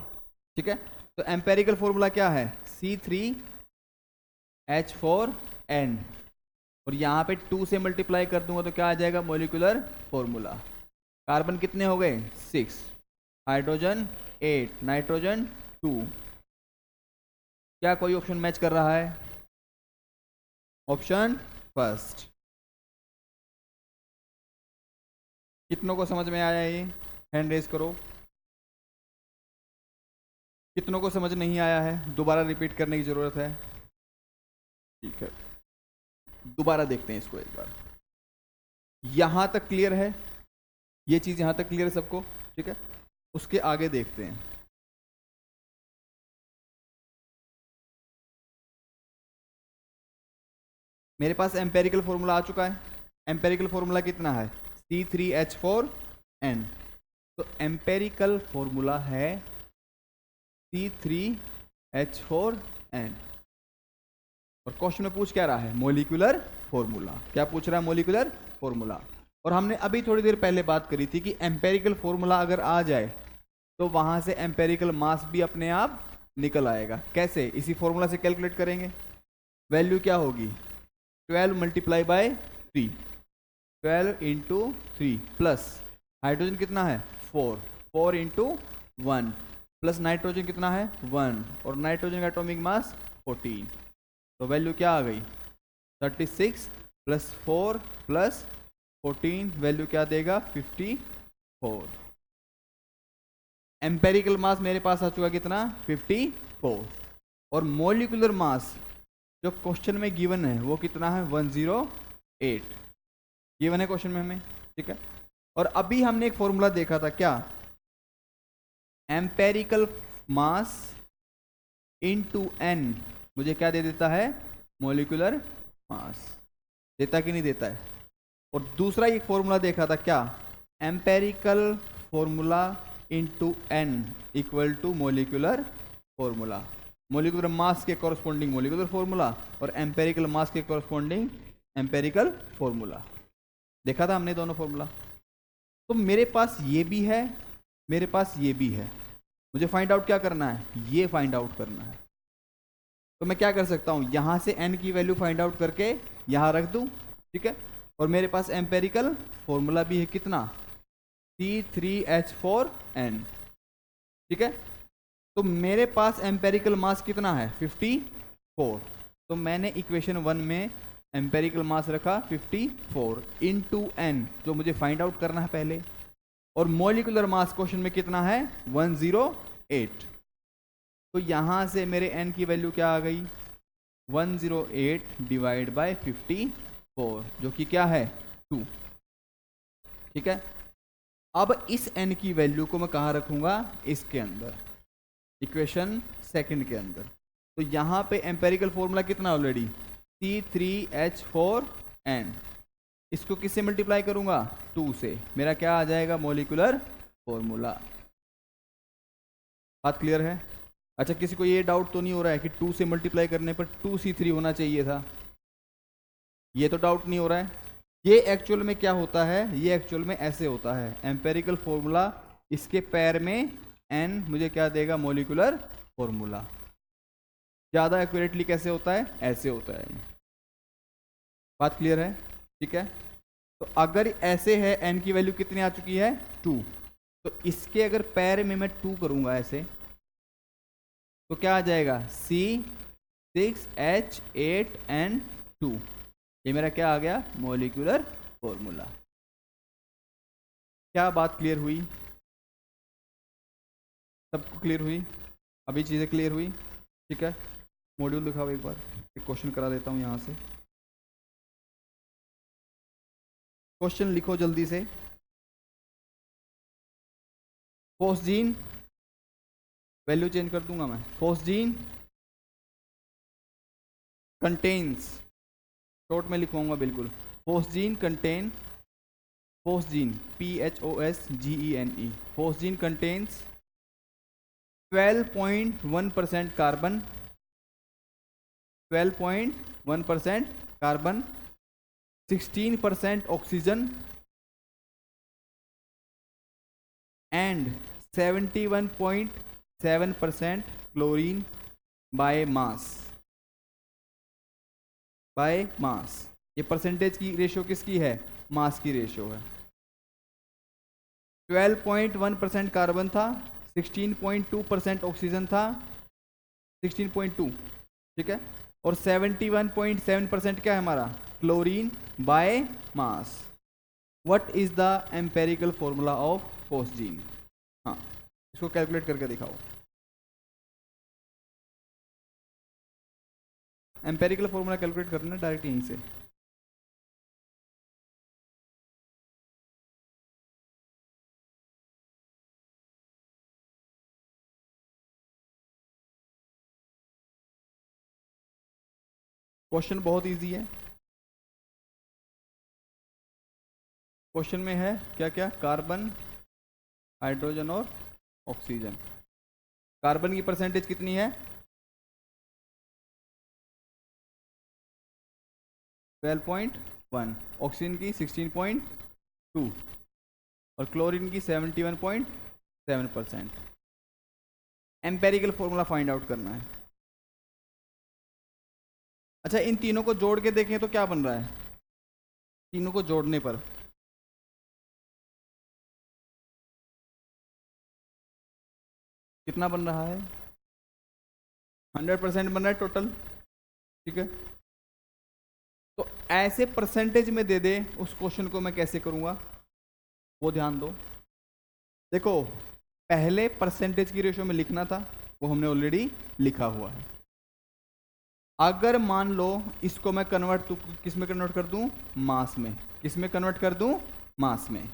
ठीक है। तो एम्पेरिकल फॉर्मूला क्या है, C3H4n, और यहाँ पे 2 से मल्टीप्लाई कर दूंगा तो क्या आ जाएगा, मोलिकुलर फॉर्मूला। कार्बन कितने हो गए, 6, हाइड्रोजन 8, नाइट्रोजन 2। क्या कोई ऑप्शन मैच कर रहा है, ऑप्शन फर्स्ट। कितनों को समझ में आया ये, हैंड रेज करो। कितनों को समझ नहीं आया है, दोबारा रिपीट करने की जरूरत है, ठीक है दोबारा देखते हैं इसको एक बार। यहां तक क्लियर है, ये चीज यहां तक क्लियर है सबको, ठीक है। उसके आगे देखते हैं। मेरे पास एम्पेरिकल फॉर्मूला आ चुका है। एम्पेरिकल फॉर्मूला कितना है, C3H4n। तो एम्पेरिकल फॉर्मूला है C3H4n, और क्वेश्चन में पूछ क्या रहा है, मोलिकुलर फॉर्मूला। क्या पूछ रहा है, मोलिकुलर फॉर्मूला। और हमने अभी थोड़ी देर पहले बात करी थी कि एम्पेरिकल फॉर्मूला अगर आ जाए तो वहां से एम्पेरिकल मास भी अपने आप निकल आएगा। कैसे, इसी फॉर्मूला से कैलकुलेट करेंगे। वैल्यू क्या होगी, 12 multiply by 3, 12 into 3 plus hydrogen कितना है 4, 4 इंटू 1 प्लस नाइट्रोजन कितना है 1, और नाइट्रोजन का एटॉमिक मास 14। तो वैल्यू क्या आ गई 36 प्लस 4 प्लस 14, वैल्यू क्या देगा 54। एम्पेरिकल मास मेरे पास आ चुका कितना 54, और मोलिकुलर मास जो क्वेश्चन में गिवन है वो कितना है 108 गिवन है क्वेश्चन में हमें, ठीक है। और अभी हमने एक फॉर्मूला देखा था, क्या, एम्पेरिकल मास इनटू n मुझे क्या दे देता है, मोलिकुलर मास। देता कि नहीं देता है। और दूसरा एक फॉर्मूला देखा था, क्या, empirical formula into n equal to molecular formula. Molecular mass के कॉरस्पॉन्डिंग मोलिकुलर फॉर्मूला और एम्पेरिकल मास के कॉरस्पॉन्डिंग एम्पेरिकल फॉर्मूला। देखा था हमने दोनों फॉर्मूला। तो मेरे पास ये भी है, मेरे पास ये भी है, मुझे फाइंड आउट क्या करना है, ये फाइंड आउट करना है। तो मैं क्या कर सकता हूं, यहां से n की वैल्यू फाइंड आउट करके यहां रख दूं, ठीक है। और मेरे पास एम्पेरिकल फॉर्मूला भी है कितना, C3H4n, ठीक है। तो मेरे पास एम्पेरिकल मास कितना है 54। तो मैंने इक्वेशन 1 में एम्पेरिकल मास रखा 54 इंटू n, जो मुझे फाइंड आउट करना है पहले। और मोलिकुलर मास क्वेश्चन में कितना है 108। तो यहां से मेरे n की वैल्यू क्या आ गई 108 डिवाइड बाय 54, जो कि क्या है 2, ठीक है। अब इस n की वैल्यू को मैं कहां रखूंगा, इसके अंदर, इक्वेशन सेकंड के अंदर। तो यहां पे एम्पेरिकल फॉर्मूला कितना ऑलरेडी C3H4n, इसको किससे मल्टीप्लाई करूंगा 2 से, मेरा क्या आ जाएगा मोलिकुलर फॉर्मूला। बात क्लियर है। अच्छा, किसी को ये डाउट तो नहीं हो रहा है कि 2 से मल्टीप्लाई करने पर 2C3 होना चाहिए था, ये तो डाउट नहीं हो रहा है। ये एक्चुअल में क्या होता है, ये एक्चुअल में ऐसे होता है, एम्पेरिकल फॉर्मूला इसके पैर में n मुझे क्या देगा मोलिकुलर फॉर्मूला। ज़्यादा एक्यूरेटली कैसे होता है, ऐसे होता है। बात क्लियर है, ठीक है। तो अगर ऐसे है n की वैल्यू कितनी आ चुकी है 2, तो इसके अगर पैर में मैं 2 करूंगा ऐसे, तो क्या आ जाएगा C6H8n2, ये मेरा क्या आ गया मोलिकुलर फॉर्मूला। क्या बात क्लियर हुई, सबको क्लियर हुई, अभी चीज़ें क्लियर हुई, ठीक है। मॉड्यूल दिखाओ एक बार, एक क्वेश्चन करा देता हूँ यहाँ से। क्वेश्चन लिखो जल्दी से। फोस्जीन, वैल्यू चेंज कर दूंगा मैं, फोस्जीन कंटेन्स, शॉर्ट में लिखवाऊंगा बिल्कुल, phosgene contain, phosgene PHOSGENE, phosgene contains 12.1% carbon, 12.1% carbon, 16% oxygen and 71.6% 7% chlorine by mass, by mass. ये परसेंटेज की रेशियो किसकी है? मास की रेशियो है। 12.1% कार्बन था, 16.2% ऑक्सीजन था, 16.2, ठीक है। और 71.7% क्या है हमारा? Chlorine by mass. What is the empirical formula of phosgene? हाँ, इसको कैलकुलेट करके दिखाओ। एम्पेरिकल फॉर्मूला कैलकुलेट करना डायरेक्ट यहीं से। क्वेश्चन बहुत इजी है। क्वेश्चन में है क्या क्या? कार्बन, हाइड्रोजन और ऑक्सीजन। कार्बन की परसेंटेज कितनी है? 12.1, ऑक्सीजन की 16.2 और क्लोरीन की 71.7%। एम्पेरिकल फॉर्मूला फाइंड आउट करना है। अच्छा, इन तीनों को जोड़ के देखें तो क्या बन रहा है? तीनों को जोड़ने पर कितना बन रहा है? 100% बन रहा है टोटल, ठीक है। तो ऐसे परसेंटेज में दे दे, उस क्वेश्चन को मैं कैसे करूंगा वो ध्यान दो। देखो, पहले परसेंटेज की रेशियो में लिखना था, वो हमने ऑलरेडी लिखा हुआ है। अगर मान लो इसको मैं कन्वर्ट किस में कन्वर्ट कर दूं? मास में। किस में कन्वर्ट कर दूं? मास में।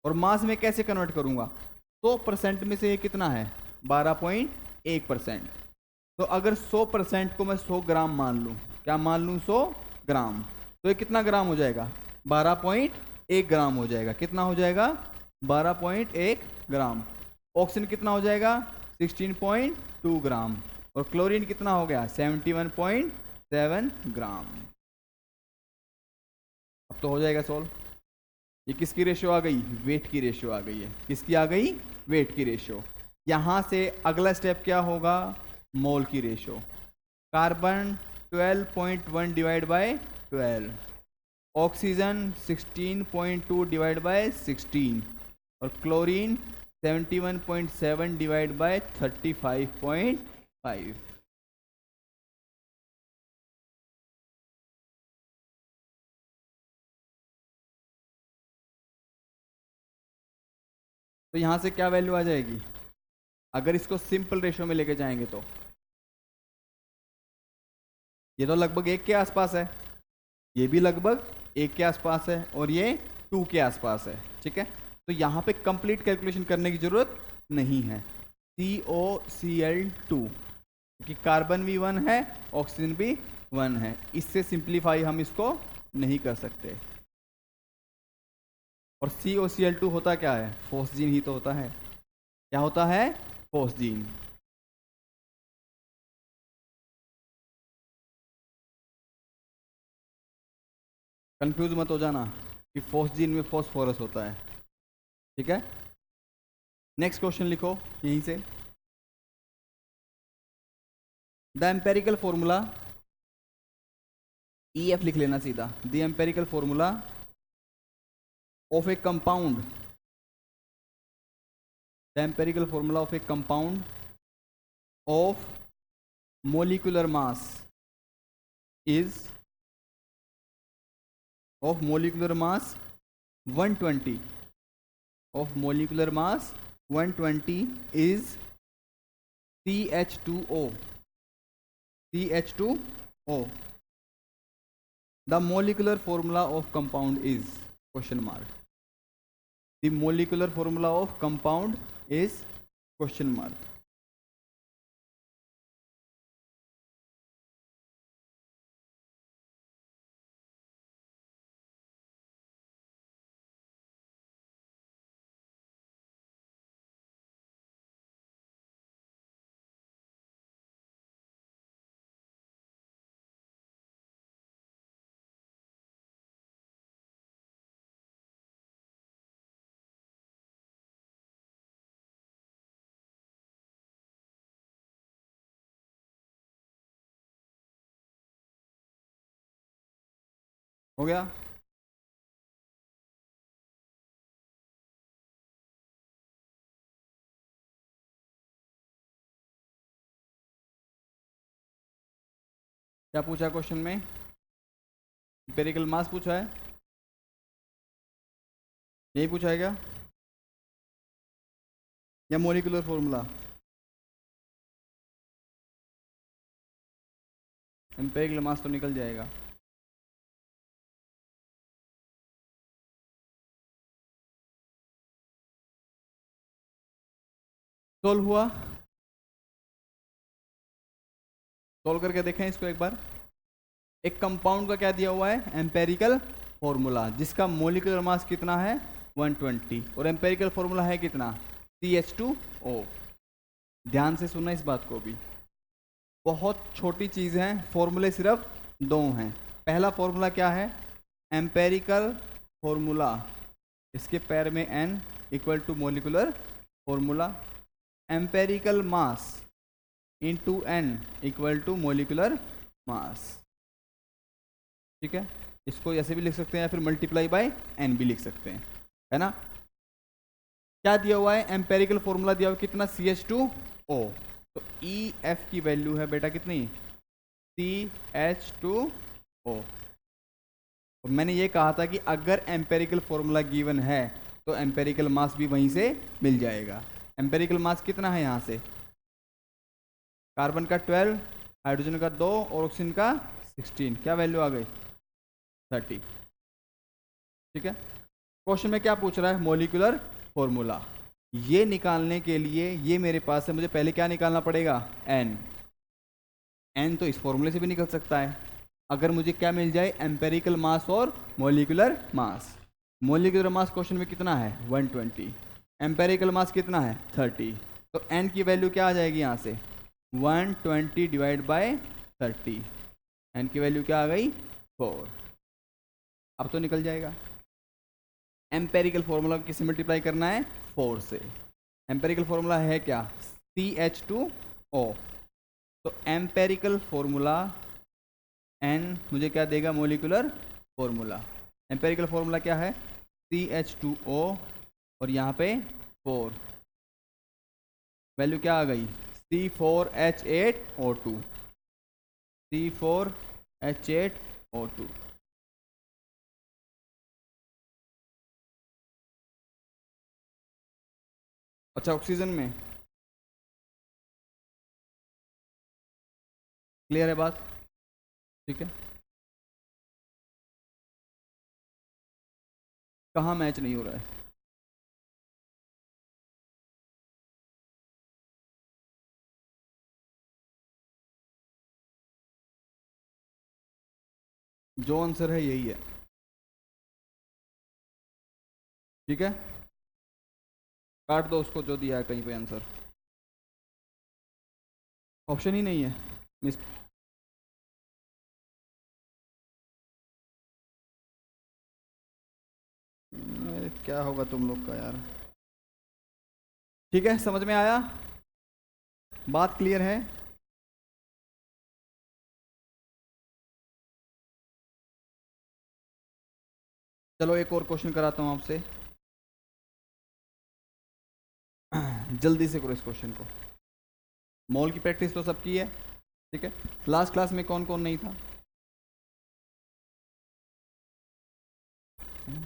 और मास में कैसे कन्वर्ट करूंगा? 100% में से ये कितना है? 12.1%। तो अगर 100% को मैं 100 ग्राम मान लूं, क्या मान लूं? 100 ग्राम। तो ये कितना ग्राम हो जाएगा? 12.1 ग्राम हो जाएगा। कितना हो जाएगा? 12.1 ग्राम। ऑक्सीजन कितना हो जाएगा? 16.2 ग्राम। और क्लोरीन कितना हो गया? 71.7 ग्राम। अब तो हो जाएगा सॉल्व। ये किसकी रेशियो आ गई? वेट की रेशियो आ गई है। किसकी आ गई? वेट की रेशियो। यहां से अगला स्टेप क्या होगा? मोल की ratio. Carbon 12.1 divide by 12, oxygen 16.2 divide by 16 और क्लोरीन 71.7 डिवाइड बाय 35.5। तो यहां से क्या वैल्यू आ जाएगी अगर इसको सिंपल रेशियो में लेके जाएंगे? तो ये तो लगभग 1 के आसपास है, ये भी लगभग 1 के आसपास है और ये 2 के आसपास है, ठीक है। तो यहाँ पे कंप्लीट कैलकुलेशन करने की जरूरत नहीं है। COCl2, क्योंकि कार्बन भी 1 है, ऑक्सीजन भी 1 है, इससे सिंप्लीफाई हम इसको नहीं कर सकते। और COCl2 होता क्या है? फोस्जीन ही तो होता है। क्या होता है? फोस्जीन। कंफ्यूज मत हो जाना कि फोस्जीन में फॉस्फोरस होता है, ठीक है। नेक्स्ट क्वेश्चन लिखो यहीं से। द एम्पेरिकल फॉर्मूला, EF लिख लेना सीधा। The empirical formula of A compound, the empirical formula of A compound of molecular mass is, of molecular mass 120, of molecular mass 120 is CH2O, CH2O। The molecular formula of compound is question mark. The molecular formula of compound is question mark. हो गया? क्या पूछा question में? Empirical मास पूछा है, यही पूछा है क्या, या मोलिकुलर फॉर्मूला? एम्पिरिकल मास तो निकल जाएगा। सोल्व हुआ? सोल्व करके देखें इसको एक बार। एक कंपाउंड का क्या दिया हुआ है? एम्पेरिकल फॉर्मूला, जिसका मोलिकुलर मास कितना है? 120, और एम्पेरिकल फॉर्मूला है कितना? CH2O। ध्यान से सुनना इस बात को भी, बहुत छोटी चीज़ है, फॉर्मूले सिर्फ दो हैं। पहला फॉर्मूला क्या है? एम्पेरिकल फॉर्मूला, इसके पैर में N equal to molecular formula. Empirical mass into N equal to molecular mass. ठीक है, इसको ऐसे भी लिख सकते हैं या फिर मल्टीप्लाई बाय N भी लिख सकते हैं, है ना? क्या दिया हुआ है? एम्पेरिकल फॉर्मूला दिया हुआ कितना? CH2O। तो EF की वैल्यू है बेटा कितनी? CH2O। और मैंने ये कहा था कि अगर एम्पेरिकल फॉर्मूला गिवन है तो एम्पेरिकल मास भी वहीं से मिल जाएगा। एम्पेरिकल मास कितना है यहाँ से? कार्बन का 12, हाइड्रोजन का 2 और ऑक्सीजन का 16। क्या वैल्यू आ गई? 30। ठीक है, क्वेश्चन में क्या पूछ रहा है? Molecular formula. ये निकालने के लिए ये मेरे पास है, मुझे पहले क्या निकालना पड़ेगा? N। N तो इस फॉर्मूले से भी निकल सकता है, अगर मुझे क्या मिल जाए? एम्पेरिकल मास और molecular mass. Molecular mass question में कितना है? 120। एम्पेरिकल मास कितना है? 30। तो N की वैल्यू क्या आ जाएगी यहाँ से? 120 डिवाइड बाय 30। N की वैल्यू क्या आ गई? 4। अब तो निकल जाएगा। एम्पेरिकल फॉर्मूला किससे मल्टीप्लाई करना है? 4 से। एम्पेरिकल फॉर्मूला है क्या? CH2O। तो एम्पेरिकल फॉर्मूला N मुझे क्या देगा? Molecular formula. एम्पेरिकल फॉर्मूला क्या है? CH2O और यहाँ पे 4, वैल्यू क्या आ गई? C4H8O2। C4H8O2। अच्छा, ऑक्सीजन में क्लियर है बात? ठीक है, कहाँ मैच नहीं हो रहा है? जो आंसर है यही है। ठीक है, काट दो उसको जो दिया है कहीं पे आंसर। ऑप्शन ही नहीं है मिस। क्या होगा तुम लोग का यार? ठीक है, समझ में आया? बात क्लियर है? चलो एक और क्वेश्चन कराता हूँ आपसे। जल्दी से करो इस क्वेश्चन को। मॉल की प्रैक्टिस तो सबकी है, ठीक है? लास्ट क्लास में कौन कौन नहीं था?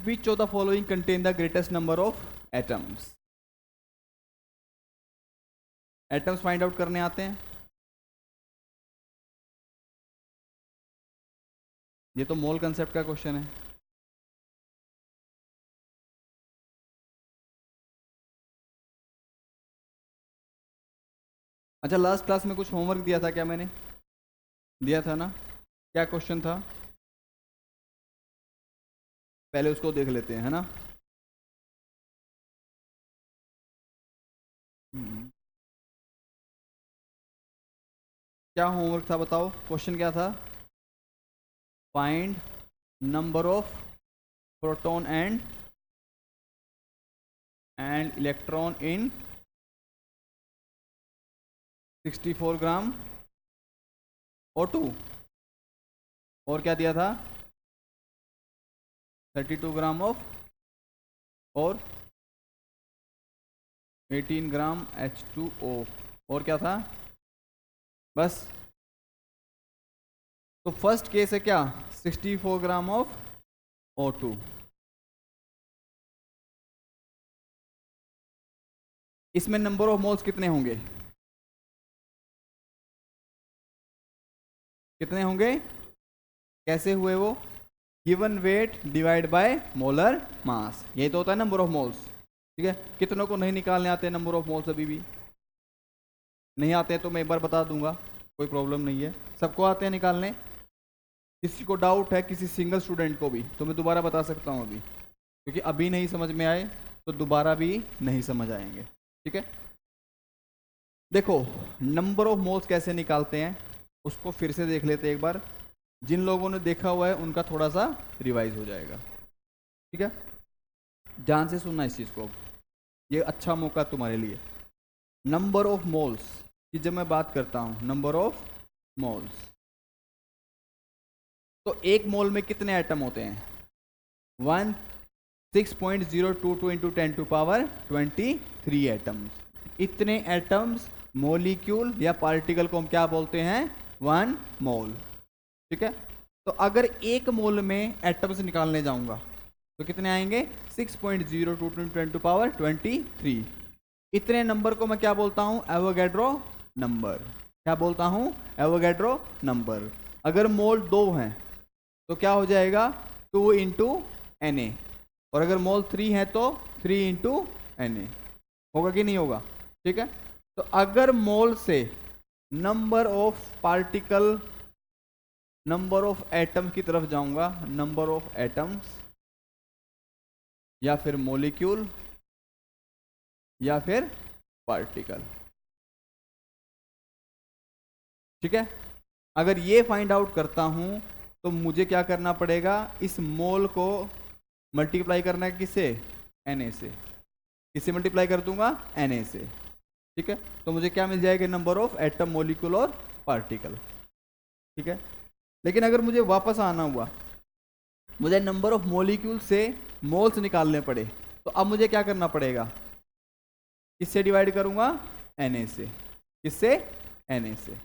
Which of the following contain the greatest number of atoms? Atoms find out करने आते हैं। ये तो मोल कंसेप्ट का क्वेश्चन है। अच्छा, लास्ट क्लास में कुछ होमवर्क दिया था क्या मैंने? दिया था ना? क्या क्वेश्चन था? पहले उसको देख लेते हैं, है ना? क्या होमवर्क था बताओ? क्वेश्चन क्या था? Find number of proton and electron in 64 gram O2। और क्या दिया था? 32 ग्राम ऑफ, और 18 ग्राम H2O, और क्या था बस। तो फर्स्ट केस है क्या, 64 ग्राम ऑफ O2। इसमें नंबर ऑफ मोल्स कितने होंगे, कितने होंगे, कैसे हुए वो, given weight divide by molar mass, यही तो होता है नंबर ऑफ मोल्स। ठीक है, कितनों को नहीं निकालने आते नंबर ऑफ मोल्स, अभी भी नहीं आते हैं तो मैं एक बार बता दूंगा, कोई प्रॉब्लम नहीं है, सबको आते हैं निकालने। किसी को डाउट है, किसी सिंगल स्टूडेंट को भी, तो मैं दोबारा बता सकता हूँ अभी, क्योंकि अभी नहीं समझ में आए तो दोबारा भी नहीं समझ आएंगे। ठीक है, देखो नंबर ऑफ मोल्स कैसे निकालते हैं उसको फिर से देख लेते हैं एक बार। जिन लोगों ने देखा हुआ है उनका थोड़ा सा रिवाइज हो जाएगा। ठीक है, ध्यान से सुनना इस चीज को, ये अच्छा मौका तुम्हारे लिए। नंबर ऑफ मोल्स की जब मैं बात करता हूं, नंबर ऑफ मोल्स, तो एक मोल में कितने एटम होते हैं, 6.022 इंटू 10 टू पावर 23 एटम्स। इतने एटम्स, मोलिक्यूल या पार्टिकल को हम क्या बोलते हैं, 1 मोल। ठीक है, तो अगर एक मोल में एटम्स निकालने जाऊंगा तो कितने आएंगे, 6.022 इंटू 10 टू पावर 23। इतने नंबर को मैं क्या बोलता हूं, एवोगैड्रो नंबर। क्या बोलता हूं, एवोगैड्रो नंबर। अगर मोल 2 हैं तो क्या हो जाएगा, 2 इंटू Na, और अगर मोल 3 है तो 3 इंटू Na, होगा कि नहीं होगा। ठीक है, तो अगर मोल से number of particle, number of atom की तरफ जाऊंगा, नंबर ऑफ एटम्स या फिर मॉलिक्यूल या फिर पार्टिकल। ठीक है, अगर ये फाइंड आउट करता हूं तो मुझे क्या करना पड़ेगा, इस मोल को मल्टीप्लाई करना है किससे, Na से। किससे मल्टीप्लाई कर दूंगा, Na से। ठीक है, तो मुझे क्या मिल जाएगा, नंबर ऑफ एटम, मॉलिक्यूल और पार्टिकल। ठीक है, लेकिन अगर मुझे वापस आना हुआ, मुझे नंबर ऑफ मॉलिक्यूल से मोल्स निकालने पड़े, तो अब मुझे क्या करना पड़ेगा, किससे डिवाइड करूंगा, Na से। किससे, Na से।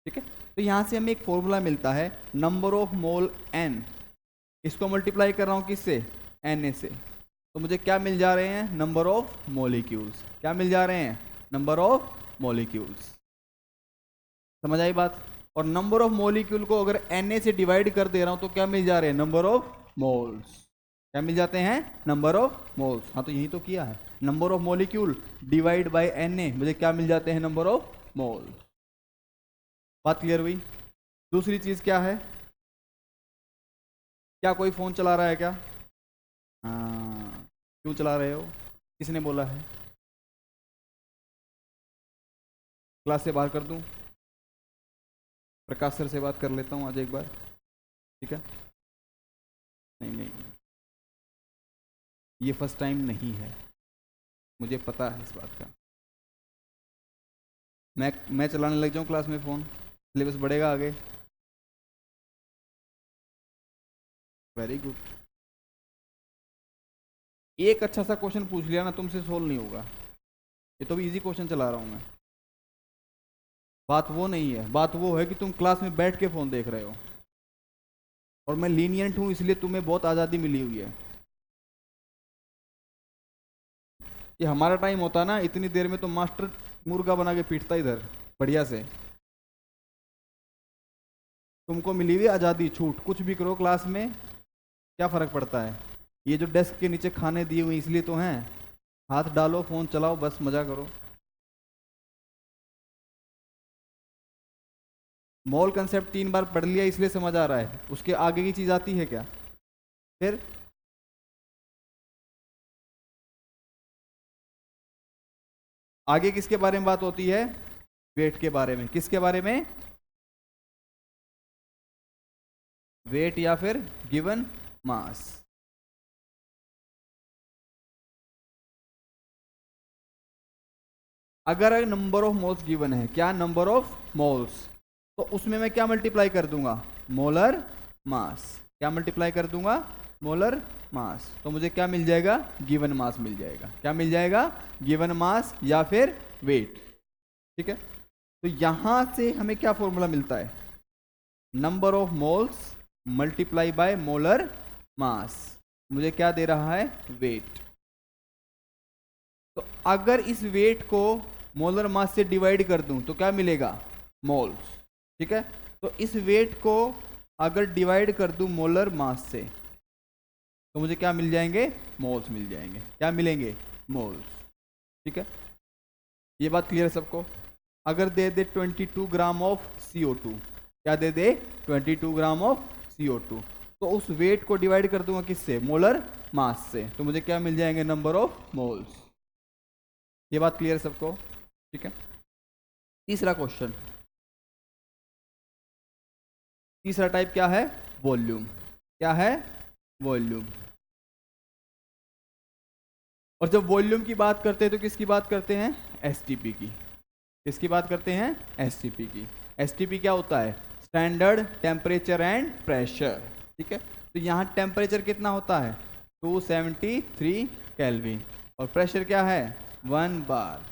ठीक है, तो यहां से हमें एक फॉर्मूला मिलता है, नंबर ऑफ मोल n, इसको मल्टीप्लाई कर रहा हूं किससे, Na से, तो मुझे क्या मिल जा रहे हैं, नंबर ऑफ मॉलिक्यूल्स। क्या मिल जा रहे हैं, नंबर ऑफ मॉलिक्यूल्स। समझ आई बात। और नंबर ऑफ मॉलिक्यूल को अगर Na से डिवाइड कर दे रहा हूं तो क्या मिल जा रहे हैं, नंबर ऑफ मोल्स। क्या मिल जाते हैं, नंबर ऑफ मोल्स। हाँ, तो यही तो किया है, number of molecule divide by Na, मुझे क्या मिल जाते हैं, नंबर ऑफ मोल्स। बात क्लियर हुई। दूसरी चीज क्या है, क्या कोई फोन चला रहा है क्या, हाँ, क्यों चला रहे हो, किसने बोला है, क्लास से बाहर कर दूं, प्रकाश सर से बात कर लेता हूं आज एक बार। ठीक है, नहीं नहीं, ये फर्स्ट टाइम नहीं है, मुझे पता है इस बात का। मैं चलाने लग जाऊं क्लास में फ़ोन, सिलेबस बढ़ेगा आगे। वेरी गुड, एक अच्छा सा क्वेश्चन पूछ लिया ना, तुमसे सोल्व नहीं होगा, ये तो भी इजी क्वेश्चन चला रहा हूं मैं। बात वो नहीं है, बात वो है कि तुम क्लास में बैठ के फ़ोन देख रहे हो, और मैं लीनियंट हूं इसलिए तुम्हें बहुत आज़ादी मिली हुई है। ये हमारा टाइम होता ना, इतनी देर में तो मास्टर मुर्गा बना के पीटता इधर बढ़िया से। तुमको मिली हुई आज़ादी, छूट, कुछ भी करो क्लास में, क्या फ़र्क पड़ता है। ये जो डेस्क के नीचे खाने दिए हुए इसलिए तो हैं, हाथ डालो, फ़ोन चलाओ, बस मज़ा करो। मॉल कंसेप्ट 3 बार पढ़ लिया इसलिए समझ आ रहा है, उसके आगे की चीज़ आती है क्या फिर। आगे किसके बारे में बात होती है, वेट के बारे में। किसके बारे में, वेट या फिर गिवन मास। अगर नंबर ऑफ मोल्स गिवन है, क्या, नंबर ऑफ मोल्स, तो उसमें मैं क्या मल्टीप्लाई कर दूंगा, मोलर मास। क्या मल्टीप्लाई कर दूंगा, मोलर मास। तो मुझे क्या मिल जाएगा, गिवन मास मिल जाएगा। क्या मिल जाएगा, गिवन मास या फिर वेट। ठीक है, तो यहां से हमें क्या फॉर्मूला मिलता है, number of moles multiply by molar mass. मुझे क्या दे रहा है, वेट। तो अगर इस वेट को मोलर मास से डिवाइड कर दूं तो क्या मिलेगा, मोल्स। ठीक है, तो इस वेट को अगर डिवाइड कर दूं मोलर मास से तो मुझे क्या मिल जाएंगे, मोल्स मिल जाएंगे। क्या मिलेंगे, मोल्स। ठीक है, ये बात क्लियर है सबको। अगर दे दे 22 ग्राम ऑफ CO2, क्या दे दे 22 ग्राम ऑफ CO2, तो उस वेट को डिवाइड कर दूंगा किससे, मोलर मास से, तो मुझे क्या मिल जाएंगे, नंबर ऑफ मोल्स। ये बात क्लियर है सबको। ठीक है, तीसरा क्वेश्चन, तीसरा टाइप क्या है, वॉल्यूम। क्या है, वॉल्यूम। और जब वॉल्यूम की बात करते हैं तो किसकी बात करते हैं, एसटीपी की। किसकी बात करते हैं, एसटीपी की। एसटीपी क्या होता है, स्टैंडर्ड टेम्परेचर एंड प्रेशर। ठीक है, तो यहाँ टेम्परेचर कितना होता है, 273 केल्विन, और प्रेशर क्या है, 1 बार।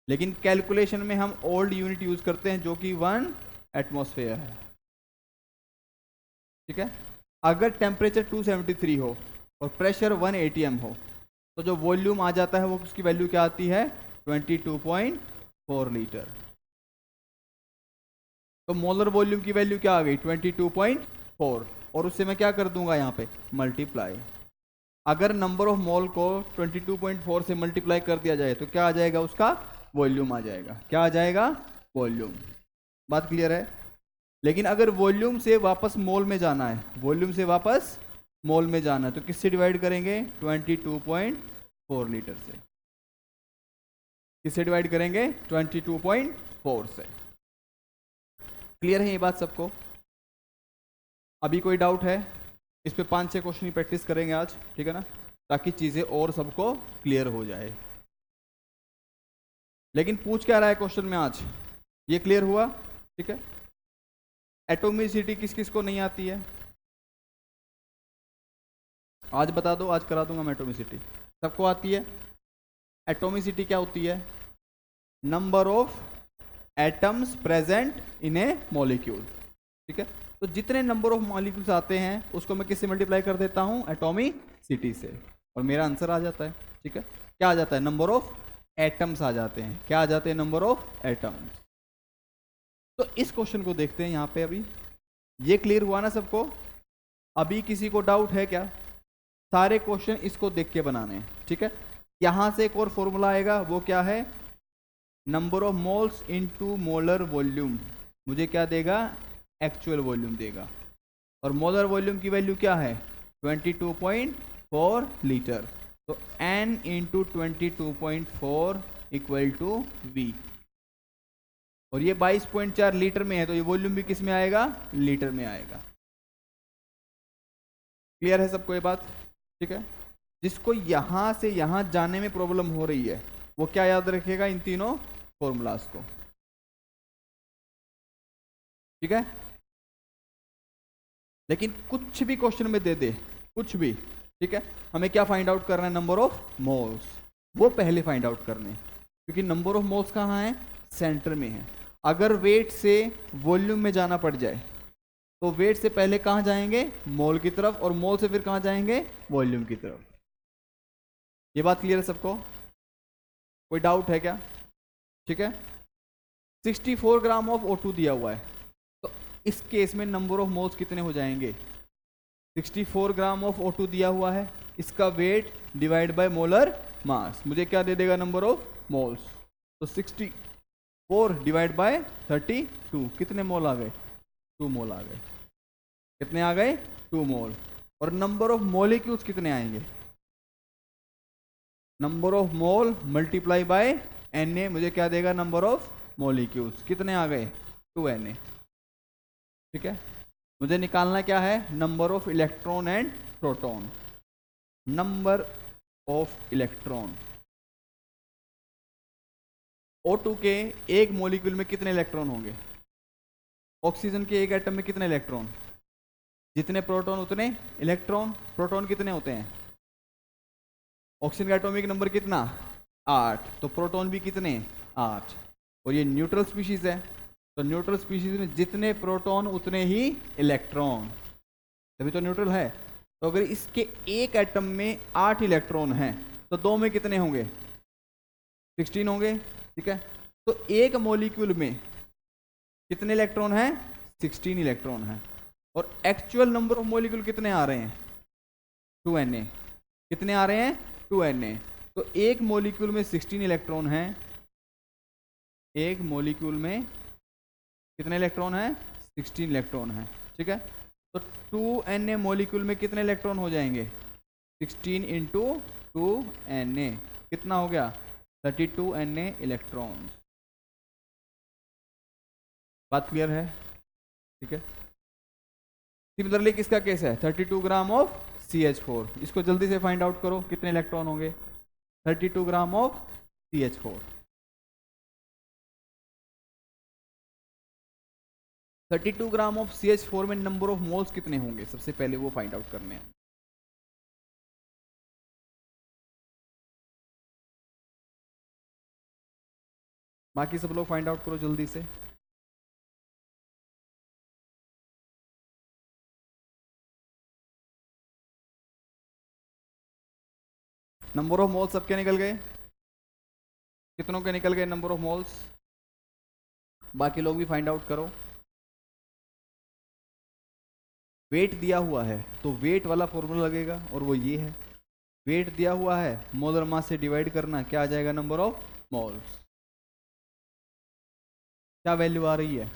लेकिन कैलकुलेशन में हम ओल्ड यूनिट यूज करते हैं जो कि 1 एटमॉस्फेयर है। ठीक है, अगर टेम्परेचर 273 हो और प्रेशर 1 atm हो तो जो वॉल्यूम आ जाता है वो उसकी वैल्यू क्या आती है, 22.4 लीटर। तो मोलर वॉल्यूम की वैल्यू क्या आ गई, 22.4, और उससे मैं क्या कर दूंगा यहाँ पे, मल्टीप्लाई। अगर नंबर ऑफ मोल को 22.4 से मल्टीप्लाई कर दिया जाए तो क्या आ जाएगा, उसका वॉल्यूम आ जाएगा। क्या आ जाएगा, वॉल्यूम। बात क्लियर है। लेकिन अगर वॉल्यूम से वापस मोल में जाना है, वॉल्यूम से वापस मोल में जाना है तो किससे डिवाइड करेंगे, 22.4 लीटर से। किससे डिवाइड करेंगे, 22.4 से। क्लियर है ये बात सबको। अभी कोई डाउट है, इस पे 5-6 क्वेश्चन की प्रैक्टिस करेंगे आज, ठीक है ना, ताकि चीजें और सबको क्लियर हो जाए। लेकिन पूछ क्या रहा है क्वेश्चन में आज, ये क्लियर हुआ। ठीक है, एटोमिसिटी किस किस को नहीं आती है, आज बता दो, आज करा दूंगा मैं। एटोमिसिटी सबको आती है। एटोमिसिटी क्या होती है, number of atoms present in a molecule. ठीक है, तो जितने नंबर ऑफ मॉलिक्यूल्स आते हैं उसको मैं किससे मल्टीप्लाई कर देता हूं, एटोमिसिटी से, और मेरा आंसर आ जाता है। ठीक है, क्या आ जाता है, नंबर ऑफ एटम्स आ जाते हैं। क्या आ जाते हैं, नंबर ऑफ एटम्स। तो इस क्वेश्चन को देखते हैं यहाँ पे। अभी ये क्लियर हुआ ना सबको, अभी किसी को डाउट है क्या, सारे क्वेश्चन इसको देख के बनाने हैं। ठीक है, यहां से एक और फॉर्मूला आएगा, वो क्या है, number of moles into molar volume. मुझे क्या देगा, एक्चुअल वॉल्यूम देगा, और मोलर वॉल्यूम की वैल्यू क्या है, 22.4 लीटर। तो n into 22.4 equal to V, और ये 22.4 लीटर में है तो ये वॉल्यूम भी किस में आएगा, लीटर में आएगा। क्लियर है सबको ये बात। ठीक है, जिसको यहां से यहां जाने में प्रॉब्लम हो रही है वो क्या याद रखेगा, इन तीनों फॉर्मूलाज को। ठीक है, लेकिन कुछ भी क्वेश्चन में दे दे, कुछ भी, ठीक है, हमें क्या फाइंड आउट करना है, नंबर ऑफ मोल्स, वो पहले फाइंड आउट करने, क्योंकि नंबर ऑफ मोल्स कहाँ है, सेंटर में है। अगर वेट से वॉल्यूम में जाना पड़ जाए तो वेट से पहले कहाँ जाएंगे, मोल की तरफ, और मोल से फिर कहाँ जाएंगे, वॉल्यूम की तरफ। ये बात क्लियर है सबको, कोई डाउट है क्या। ठीक है, 64 ग्राम ऑफ O2 दिया हुआ है, तो इस केस में नंबर ऑफ मोल्स कितने हो जाएंगे, 64 ग्राम ऑफ O2 दिया हुआ है, इसका weight divide by molar mass, मुझे क्या दे देगा, नंबर ऑफ मोल्स। तो 64 डिवाइड बाय 32, कितने मोल आ गए, 2 मोल आ गए। कितने आ गए, 2 मोल। और नंबर ऑफ मॉलिक्यूल्स कितने आएंगे, number of mole multiply by Na, मुझे क्या देगा, नंबर ऑफ मॉलिक्यूल्स, कितने आ गए, 2Na। ठीक है, मुझे निकालना क्या है, number of electron and proton. Number of electron, O2 के एक मॉलिक्यूल में कितने इलेक्ट्रॉन होंगे, ऑक्सीजन के एक एटम में कितने इलेक्ट्रॉन, जितने प्रोटॉन उतने इलेक्ट्रॉन। प्रोटॉन कितने होते हैं? ऑक्सीजन का एटॉमिक नंबर कितना? 8। तो प्रोटॉन भी कितने? 8। और ये न्यूट्रल स्पीशीज है, तो न्यूट्रल स्पीशीज में जितने प्रोटॉन उतने ही इलेक्ट्रॉन, तभी तो न्यूट्रल है। तो अगर इसके एक एटम में 8 इलेक्ट्रॉन हैं तो दो में कितने होंगे? 16 होंगे। ठीक है, तो एक मॉलिक्यूल में कितने इलेक्ट्रॉन हैं? 16 इलेक्ट्रॉन हैं। और एक्चुअल नंबर ऑफ मॉलिक्यूल कितने आ रहे हैं? 2Na। कितने आ रहे हैं? 2Na। तो एक मॉलिक्यूल में 16 इलेक्ट्रॉन हैं। एक मॉलिक्यूल में कितने इलेक्ट्रॉन हैं? 16 इलेक्ट्रॉन हैं। ठीक है, तो 2Na मॉलिक्यूल में कितने इलेक्ट्रॉन हो जाएंगे? 16 इंटू 2Na कितना हो गया? 32Na electron. बात क्लियर है? ठीक है। सिमिलरली किसका केस है? 32 ग्राम ऑफ CH4। इसको जल्दी से फाइंड आउट करो कितने इलेक्ट्रॉन होंगे। 32 gram of CH4। 32 gram of CH4 में नंबर ऑफ मोल्स कितने होंगे? सबसे पहले वो फाइंड आउट करने हैं। बाकी सब लोग फाइंड आउट करो जल्दी से। नंबर ऑफ मोल्स सबके निकल गए? कितनों के निकल गए नंबर ऑफ मोल्स? बाकी लोग भी फाइंड आउट करो। वेट दिया हुआ है तो वेट वाला फॉर्मूला लगेगा और वो ये है। वेट दिया हुआ है, मोलर मास से डिवाइड करना, क्या आ जाएगा? Number of moles. क्या वैल्यू आ रही है?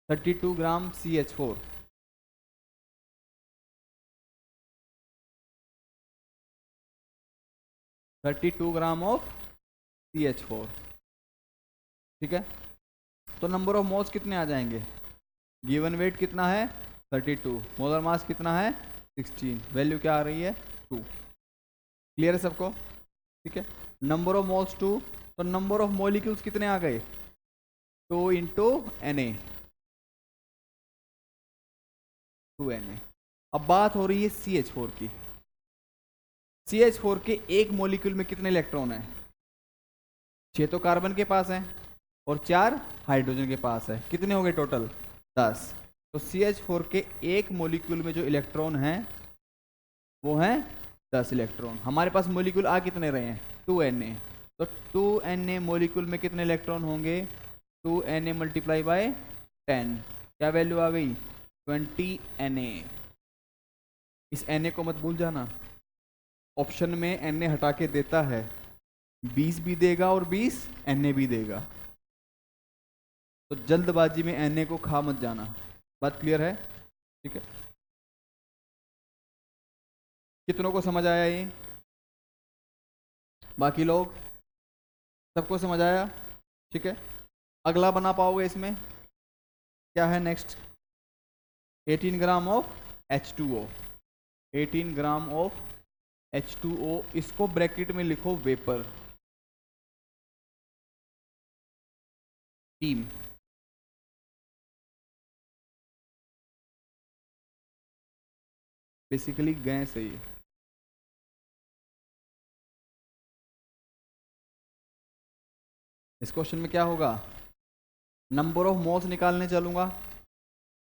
32 ग्राम CH4। 32 gram of CH4। ठीक है, तो नंबर ऑफ मोल्स कितने आ जाएंगे? गिवन वेट कितना है? 32। मोलर मास कितना है? 16। वैल्यू क्या आ रही है? 2। क्लियर है सबको? ठीक है, नंबर ऑफ मोल्स 2, तो नंबर ऑफ मॉलिक्यूल्स कितने आ गए? 2 इंटू Na। 2Na। अब बात हो रही है CH4 की। CH4 के एक मॉलिक्यूल में कितने इलेक्ट्रॉन हैं? 6 तो कार्बन के पास हैं और 4 हाइड्रोजन के पास है। कितने हो गए टोटल? 10। तो CH4 के एक मॉलिक्यूल में जो इलेक्ट्रॉन हैं वो हैं 10 इलेक्ट्रॉन। हमारे पास मॉलिक्यूल आ कितने रहे हैं? 2Na। तो 2Na मॉलिक्यूल में कितने इलेक्ट्रॉन होंगे? 2Na multiply bye 10। क्या वैल्यू आ गई? 20Na। इस Na को मत भूल जाना, ऑप्शन में Na हटा के देता है, 20 भी देगा और 20 Na भी देगा, तो जल्दबाजी में Na को खा मत जाना। बात क्लियर है? ठीक है, कितनों को समझ आया ये? बाकी लोग सबको समझ आया? ठीक है, अगला बना पाओगे इसमें? क्या है next? 18 gram of H2O। 18 gram of H2O, इसको ब्रैकेट में लिखो वेपर। टीम बेसिकली गैस है ये। इस क्वेश्चन में क्या होगा? नंबर ऑफ मोल्स निकालने चलूंगा,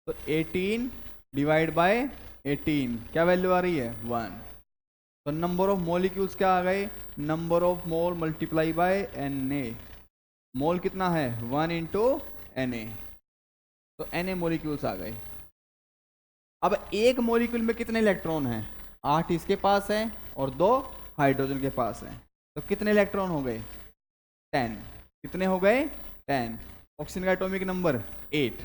तो 18 डिवाइड बाय 18, क्या वैल्यू आ रही है? 1। तो नंबर ऑफ मॉलिक्यूल्स क्या आ गए? Number of mole multiply by Na। मोल कितना है? 1 इंटू Na। तो Na मॉलिक्यूल्स आ गए। अब एक मॉलिक्यूल में कितने इलेक्ट्रॉन हैं? 8 इसके पास है और 2 हाइड्रोजन के पास है, तो कितने इलेक्ट्रॉन हो गए? 10। कितने हो गए? 10। ऑक्सीजन का एटॉमिक नंबर 8।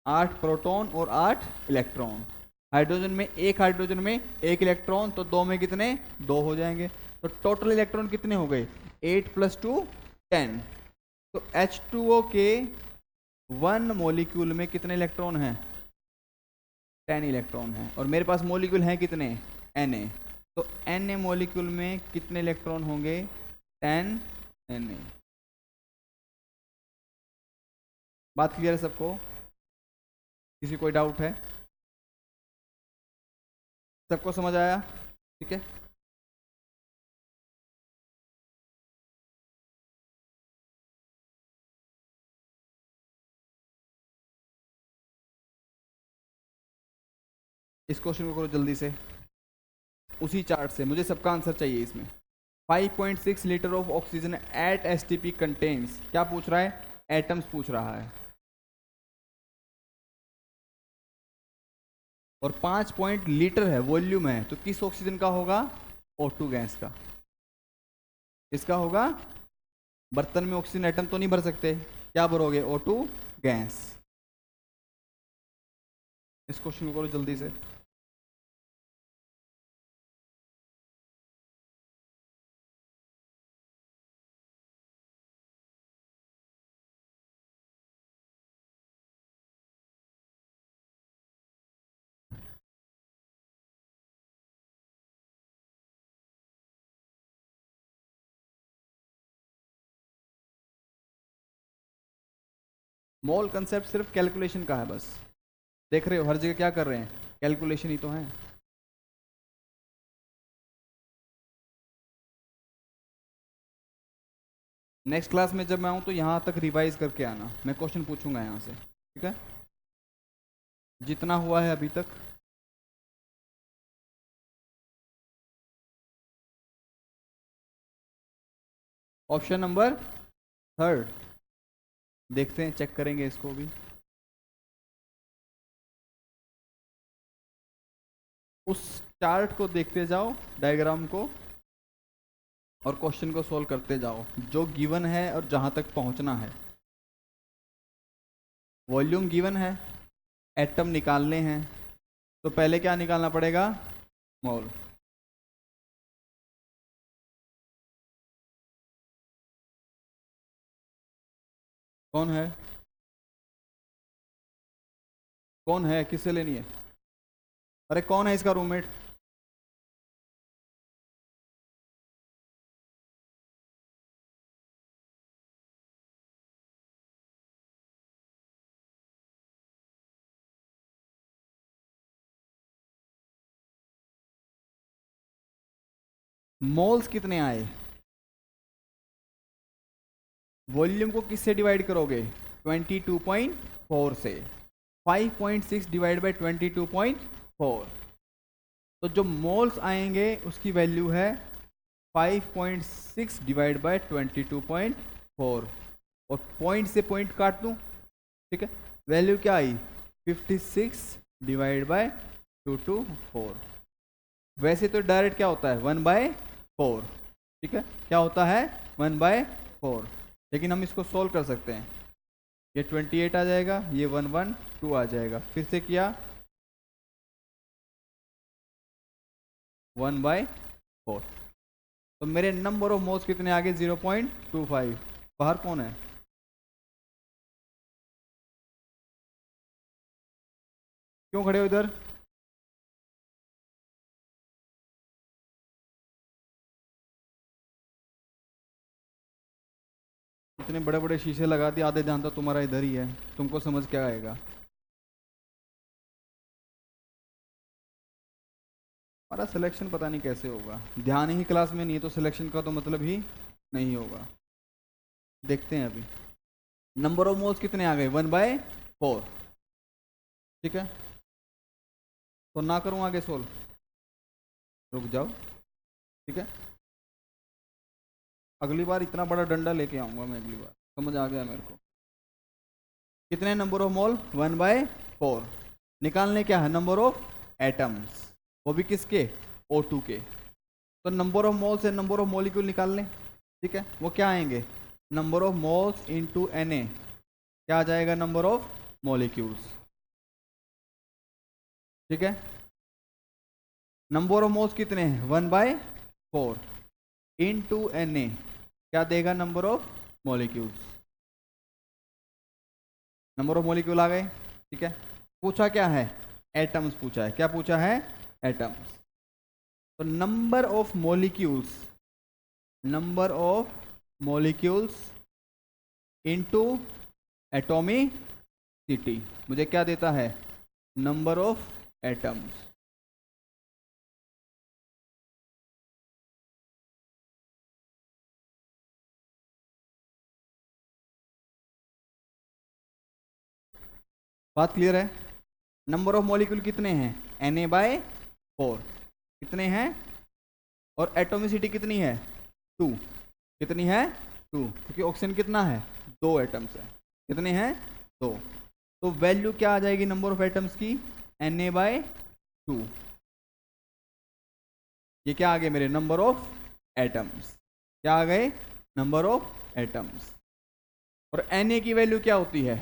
8 प्रोटॉन और 8 इलेक्ट्रॉन। हाइड्रोजन में एक इलेक्ट्रॉन, तो दो में कितने? 2 हो जाएंगे। तो टोटल इलेक्ट्रॉन कितने हो गए? 8 + 2 10। तो H2O के 1 मॉलिक्यूल में कितने इलेक्ट्रॉन हैं? 10 इलेक्ट्रॉन हैं। और मेरे पास मॉलिक्यूल हैं कितने? Na। तो Na मॉलिक्यूल में कितने इलेक्ट्रॉन होंगे? 10 Na। बात क्लियर है सबको? किसी कोई डाउट है? सबको समझ आया? ठीक है। इस क्वेश्चन को करो जल्दी से, उसी चार्ट से मुझे सबका आंसर चाहिए इसमें। 5.6 litre of oxygen at STP contains, क्या पूछ रहा है? एटम्स पूछ रहा है। और 5 पॉइंट लीटर है, वॉल्यूम है, तो किस ऑक्सीजन का होगा? O2 गैस का। किसका होगा? बर्तन में ऑक्सीजन एटम तो नहीं भर सकते, क्या भरोगे? O2 gas. इस क्वेश्चन को करो जल्दी से। मोल कंसेप्ट सिर्फ कैलकुलेशन का है बस। देख रहे हो हर जगह क्या कर रहे हैं? कैलकुलेशन ही तो है। नेक्स्ट क्लास में जब मैं आऊँ तो यहाँ तक रिवाइज करके आना, मैं क्वेश्चन पूछूंगा यहाँ से, ठीक है? जितना हुआ है अभी तक। ऑप्शन नंबर थर्ड, देखते हैं, चेक करेंगे इसको भी। उस चार्ट को देखते जाओ, डायग्राम को, और क्वेश्चन को सॉल्व करते जाओ जो गिवन है और जहां तक पहुंचना है। वॉल्यूम गिवन है, एटम निकालने हैं, तो पहले क्या निकालना पड़ेगा? मोल। कौन है? कौन है? किससे लेनी है? अरे कौन है इसका रूममेट? मोल्स कितने आए? वॉल्यूम को किससे डिवाइड करोगे? 22.4 से। 5.6 डिवाइड बाई 22.4, तो जो मोल्स आएंगे उसकी वैल्यू है 5.6 डिवाइड बाई 22.4, और पॉइंट से पॉइंट काट दूं, ठीक है? वैल्यू क्या आई? 56 डिवाइड बाय 224। वैसे तो डायरेक्ट क्या होता है? 1/4, ठीक है? क्या होता है? 1/4, लेकिन हम इसको सोल्व कर सकते हैं। ये 28 आ जाएगा, ये 112 आ जाएगा, फिर से किया 1/4। तो मेरे नंबर ऑफ मोल्स कितने आ गए? 0.25। बाहर कौन है? क्यों खड़े हो इधर? इतने बड़े बड़े शीशे लगा दिए, आधे ध्यान तो तुम्हारा इधर ही है, तुमको समझ क्या आएगा? हमारा सिलेक्शन पता नहीं कैसे होगा, ध्यान ही क्लास में नहीं है तो सिलेक्शन का तो मतलब ही नहीं होगा। देखते हैं अभी। नंबर ऑफ मोल्स कितने आ गए? 1/4, ठीक है? तो ना करूं आगे सोल्व? रुक जाओ, ठीक है? अगली बार इतना बड़ा डंडा लेके आऊंगा मैं, अगली बार। समझ आ गया मेरे को? कितने नंबर ऑफ मोल? 1/4। निकालने क्या है? नंबर ऑफ एटम्स, वो भी किसके? O2 के। तो नंबर ऑफ मोल्स से नंबर ऑफ मॉलिक्यूल निकाल लें, ठीक है? वो क्या आएंगे? Number of moles into Na, क्या आ जाएगा? नंबर ऑफ मॉलिक्यूल्स, ठीक है? नंबर ऑफ मोल्स कितने हैं? 1/4 इनटू Na, क्या देगा? Number of molecules. Number of molecule आ गए, ठीक है? पूछा क्या है? एटम्स पूछा है। क्या पूछा है? एटम्स। तो number of molecules, number of molecules into atomicity मुझे क्या देता है? Number of atoms. बात क्लियर है? नंबर ऑफ मॉलिक्यूल कितने हैं, Na/4 कितने हैं, और एटोमिसिटी कितनी है 2, कितनी है 2, क्योंकि ऑक्सीजन कितना है 2 एटम्स है, कितने हैं 2। तो वैल्यू क्या आ जाएगी नंबर ऑफ एटम्स की, Na/2। ये क्या आ गए मेरे नंबर ऑफ एटम्स, क्या आ गए नंबर ऑफ एटम्स। और Na की वैल्यू क्या होती है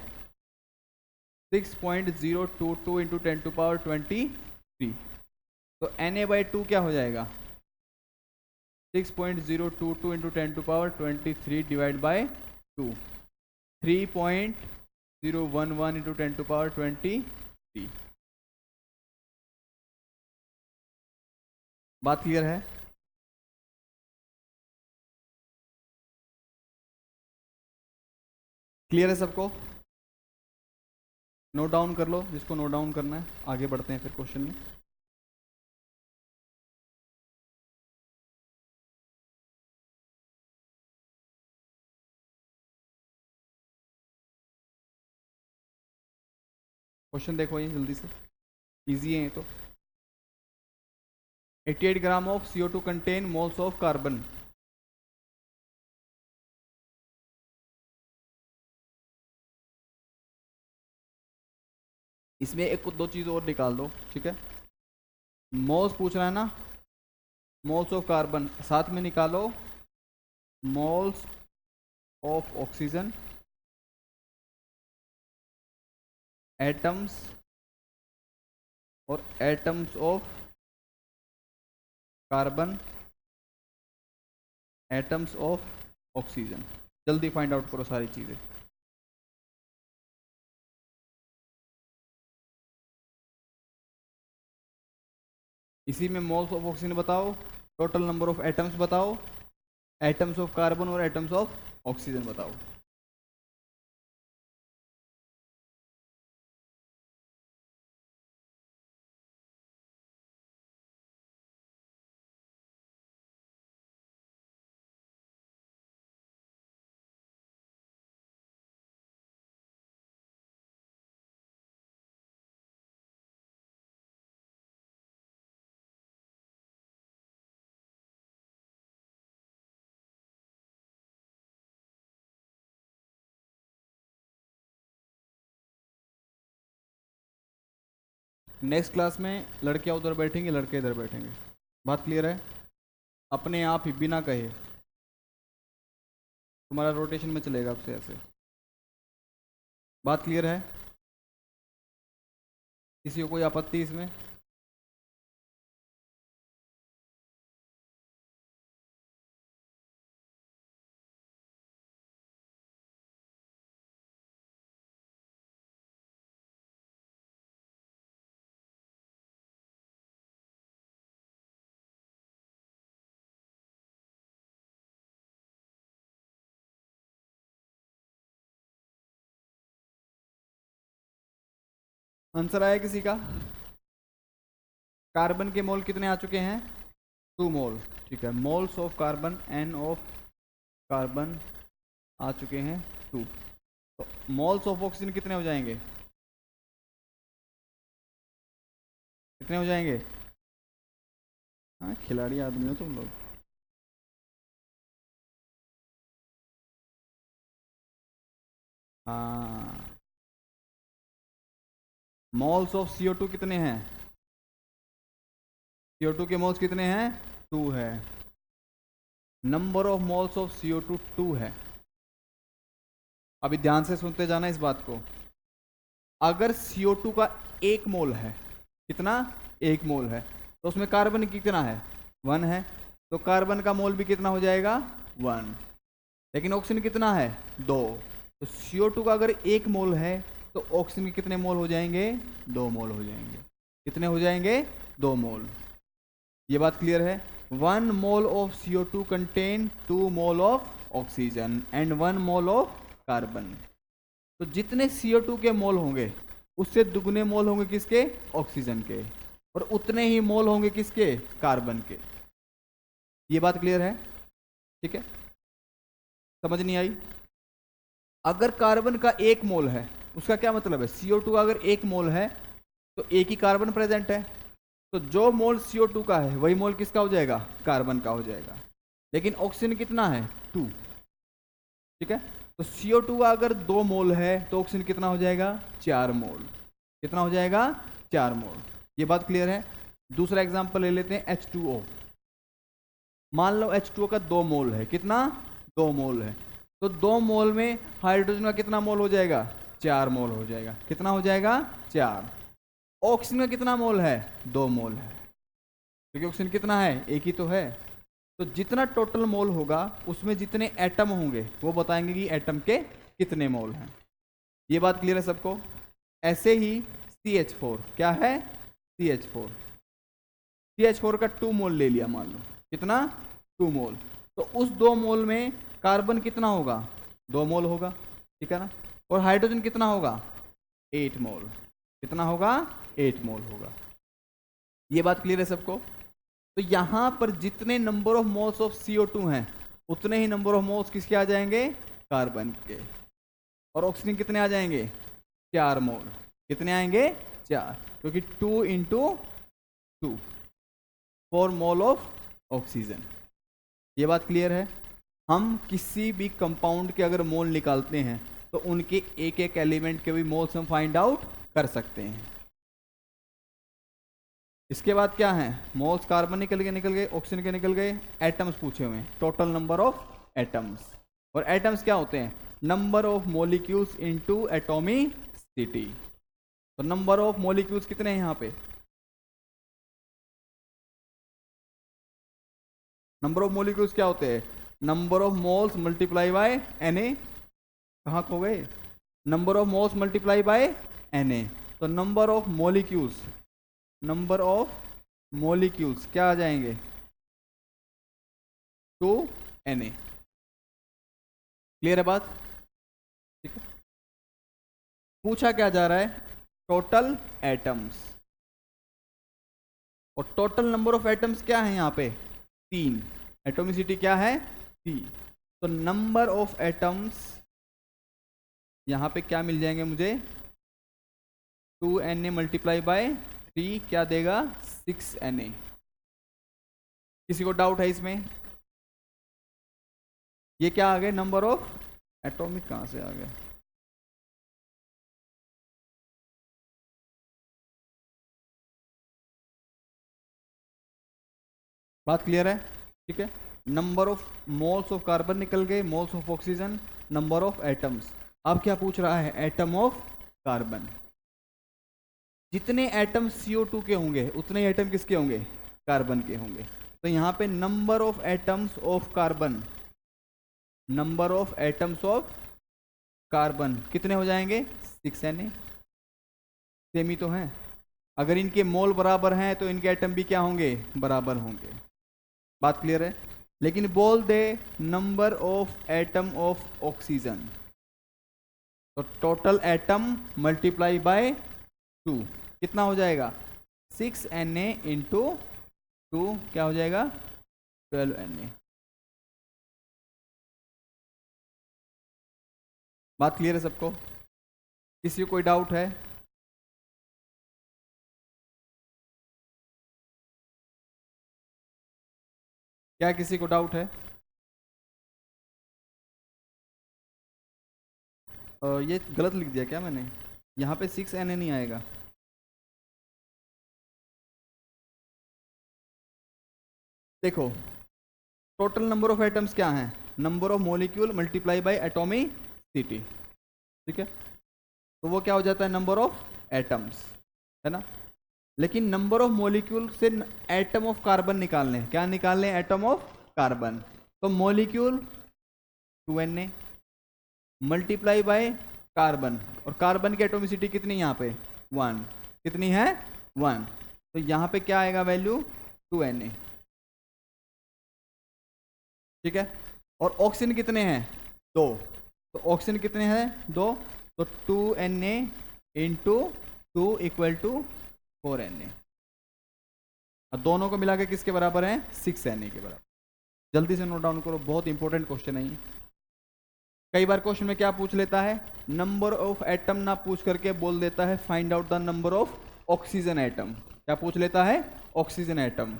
6.022 इंटू 10⁻23। तो Na/2 क्या हो जाएगा 6.022 इंटू 10⁻23 डिवाइड बाई 2, 3.011 इंटू 10⁻23। बात क्लियर है? क्लियर है सबको? नोट डाउन कर लो जिसको नोट डाउन करना है, आगे बढ़ते हैं फिर क्वेश्चन में। क्वेश्चन देखो ये जल्दी से, इजी है ये तो। 88 gram of CO2 contain moles of carbon. इसमें एक दो चीज और निकाल दो, ठीक है। मोल्स पूछ रहा है ना, मोल्स ऑफ कार्बन, साथ में निकालो मोल्स ऑफ ऑक्सीजन, एटम्स और atoms of carbon, atoms of oxygen. जल्दी फाइंड आउट करो सारी चीजें। इसी में मोल्स ऑफ ऑक्सीजन बताओ, टोटल नंबर ऑफ एटम्स बताओ, एटम्स ऑफ कार्बन और एटम्स ऑफ ऑक्सीजन बताओ। नेक्स्ट क्लास में लड़कियां उधर बैठेंगे, लड़के इधर बैठेंगे। बात क्लियर है? अपने आप ही बिना कहे तुम्हारा रोटेशन में चलेगा अब से ऐसे। बात क्लियर है? किसी को कोई आपत्ति इसमें? आंसर आया किसी का? कार्बन के मोल कितने आ चुके हैं 2 मोल, ठीक है। Moles of carbon, N of carbon आ चुके हैं 2। तो मोल्स ऑफ ऑक्सीजन कितने हो जाएंगे, कितने हो जाएंगे? हाँ खिलाड़ी आदमी हो तुम लोग। हाँ, मोल्स ऑफ CO2 कितने हैं, CO2 के मोल्स कितने हैं 2 है। Number of moles of CO2 2 है। अभी ध्यान से सुनते जाना इस बात को। अगर CO2 का 1 मोल है, कितना 1 मोल है, तो उसमें कार्बन कितना है 1 है, तो कार्बन का मोल भी कितना हो जाएगा 1। लेकिन ऑक्सीजन कितना है 2, तो CO2 का अगर 1 मोल है तो ऑक्सीजन के कितने मोल हो जाएंगे 2 मोल हो जाएंगे। कितने हो जाएंगे 2 मोल। ये बात क्लियर है? 1 mole of CO2 contain 2 mole of oxygen and 1 mole of carbon. तो जितने CO2 के मोल होंगे उससे दुगने मोल होंगे किसके? ऑक्सीजन के। और उतने ही मोल होंगे किसके? कार्बन के। ये बात क्लियर है? ठीक है, समझ नहीं आई? अगर कार्बन का 1 मोल है, उसका क्या मतलब है? CO2 अगर 1 मोल है तो एक ही कार्बन प्रेजेंट है, तो जो मोल CO2 का है वही मोल किसका हो जाएगा? कार्बन का हो जाएगा। लेकिन ऑक्सीजन कितना है? 2। ठीक है, तो CO2 का अगर 2 मोल है तो ऑक्सीजन कितना हो जाएगा? 4 मोल। कितना हो जाएगा? 4 मोल। ये बात क्लियर है? दूसरा एग्जांपल ले लेते हैं, H2O। मान लो H2O का 2 मोल है। कितना? 2 मोल है। तो 2 मोल में हाइड्रोजन का कितना मोल हो जाएगा? 4 मोल हो जाएगा। कितना हो जाएगा? 4। ऑक्सीजन का कितना मोल है? 2 मोल है, क्योंकि ऑक्सीजन कितना है? एक ही तो है। तो जितना टोटल मोल होगा उसमें जितने एटम होंगे वो बताएंगे कि एटम के कितने मोल हैं। ये बात क्लियर है सबको? ऐसे ही CH4 क्या है? CH4, CH4 का 2 मोल ले लिया मान लो। कितना? 2 मोल। तो उस 2 मोल में कार्बन कितना होगा? 2 मोल होगा, ठीक है ना? और हाइड्रोजन कितना होगा? 8 मोल। कितना होगा? 8 मोल होगा। ये बात क्लियर है सबको? तो यहां पर जितने number of moles of CO2 हैं उतने ही नंबर ऑफ मोल्स किसके आ जाएंगे? कार्बन के। और ऑक्सीजन कितने आ जाएंगे? 4 मोल। कितने आएंगे? 4, क्योंकि 2 × 2 4 मोल ऑफ ऑक्सीजन। ये बात क्लियर है? हम किसी भी कंपाउंड के अगर मोल निकालते हैं तो उनके एक एक एलिमेंट के भी मोल्स हम फाइंड आउट कर सकते हैं। इसके बाद क्या है? मोल्स कार्बन निकल गए, ऑक्सीजन के निकल गए, एटम्स पूछे हुए हैं, टोटल नंबर ऑफ एटम्स। और एटम्स क्या होते हैं? Number of molecules into atomicity. तो नंबर ऑफ मॉलिक्यूल्स कितने हैं यहाँ पे? नंबर ऑफ मॉलिक्यूल्स क्या होते हैं? Number of moles multiply by Na। कहाँ खो गए? Number of moles multiply by Na। तो number of molecules, number of molecules क्या आ जाएंगे? 2Na। क्लियर है बात? ठीक है, पूछा क्या जा रहा है? Total atoms. और टोटल नंबर ऑफ एटम्स क्या है यहाँ पे? 3। एटॉमिसिटी क्या है? 3। तो नंबर ऑफ एटम्स यहाँ पे क्या मिल जाएंगे मुझे? 2Na मल्टीप्लाई बाय 3 क्या देगा? 6Na। किसी को डाउट है इसमें? ये क्या आ गए? नंबर ऑफ एटॉमिक कहाँ से आ गए? बात क्लियर है? ठीक है, number of moles of carbon निकल गए, moles of oxygen, number of atoms. अब क्या पूछ रहा है? Atom of carbon. जितने एटम CO2 के होंगे उतने एटम किसके होंगे? कार्बन के होंगे। तो यहाँ पे number of atoms of carbon, number of atoms of carbon कितने हो जाएंगे? 6Na। सेम ही तो है। अगर इनके मोल बराबर हैं तो इनके एटम भी क्या होंगे? बराबर होंगे। बात क्लियर है? लेकिन बोल दे number of atom of oxygen, तो टोटल एटम मल्टीप्लाई बाय 2 कितना हो जाएगा? 6Na इंटू 2 क्या हो जाएगा? 12Na। बात क्लियर है सबको? किसी को कोई डाउट है? क्या किसी को डाउट है? ये गलत लिख दिया क्या मैंने? यहाँ पे 6Na नहीं आएगा। देखो, टोटल नंबर ऑफ एटम्स क्या हैं? Number of molecule multiply by atomicity. ठीक है, तो वो क्या हो जाता है? नंबर ऑफ एटम्स, है ना? लेकिन नंबर ऑफ मॉलिक्यूल से एटम ऑफ कार्बन निकालने, क्या निकालने? Atom of carbon. तो molecule 2Na multiply by carbon, और कार्बन की एटॉमिसिटी कितनी यहाँ पे? 1। कितनी है? 1। तो यहाँ पे क्या आएगा वैल्यू? 2Na। ठीक है, और ऑक्सीजन कितने हैं? 2। तो ऑक्सीजन कितने हैं? 2। तो 2Na into 2 equal to 4Na। और दोनों को मिला के किसके बराबर है? 6Na के बराबर। जल्दी से नोट डाउन करो, बहुत इंपॉर्टेंट क्वेश्चन है ये। कई बार क्वेश्चन में क्या पूछ लेता है, नंबर ऑफ एटम ना पूछ करके बोल देता है find out the number of oxygen atom. क्या पूछ लेता है? Oxygen atom.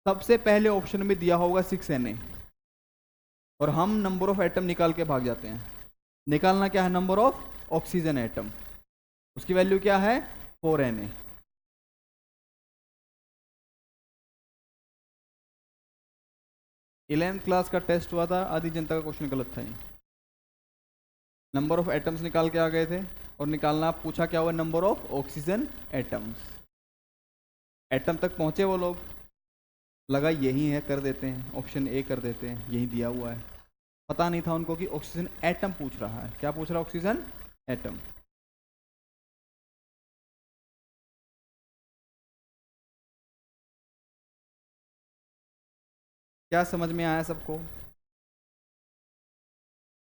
सबसे पहले ऑप्शन में दिया होगा 6Na, और हम नंबर ऑफ एटम निकाल के भाग जाते हैं। निकालना क्या है? Number of oxygen atom. उसकी वैल्यू क्या है? 4Na। 11th क्लास का टेस्ट हुआ था, आधी जनता का क्वेश्चन गलत था। नंबर ऑफ एटम्स निकाल के आ गए थे, और निकालना पूछा क्या हुआ? Number of oxygen atoms. Atom तक पहुंचे वो लोग, लगा यही है, कर देते हैं, ऑप्शन ए कर देते हैं, यही दिया हुआ है। पता नहीं था उनको कि ऑक्सीजन एटम पूछ रहा है। क्या पूछ रहा है? Oxygen atom. क्या समझ में आया सबको?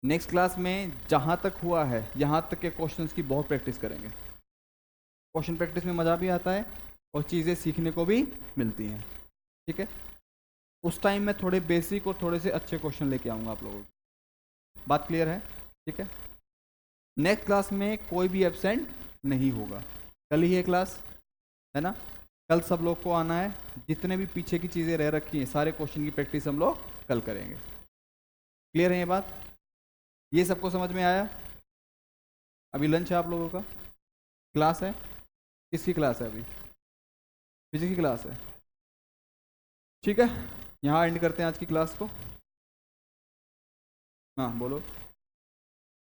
नेक्स्ट क्लास में जहां तक हुआ है यहां तक के क्वेश्चंस की बहुत प्रैक्टिस करेंगे। क्वेश्चन प्रैक्टिस में मज़ा भी आता है और चीज़ें सीखने को भी मिलती हैं। ठीक है, उस टाइम में थोड़े बेसिक और थोड़े से अच्छे क्वेश्चन लेके आऊँगा आप लोगों को। बात क्लियर है? ठीक है, नेक्स्ट क्लास में कोई भी एब्सेंट नहीं होगा। कल ही है क्लास, है ना? कल सब लोग को आना है। जितने भी पीछे की चीज़ें रह रखी हैं सारे क्वेश्चन की प्रैक्टिस हम लोग कल करेंगे। क्लियर है ये बात? ये सबको समझ में आया? अभी लंच है आप लोगों का, क्लास है। किसकी क्लास है? अभी फिजिक्स की क्लास है। ठीक है, यहाँ एंड करते हैं आज की क्लास को। हाँ बोलो।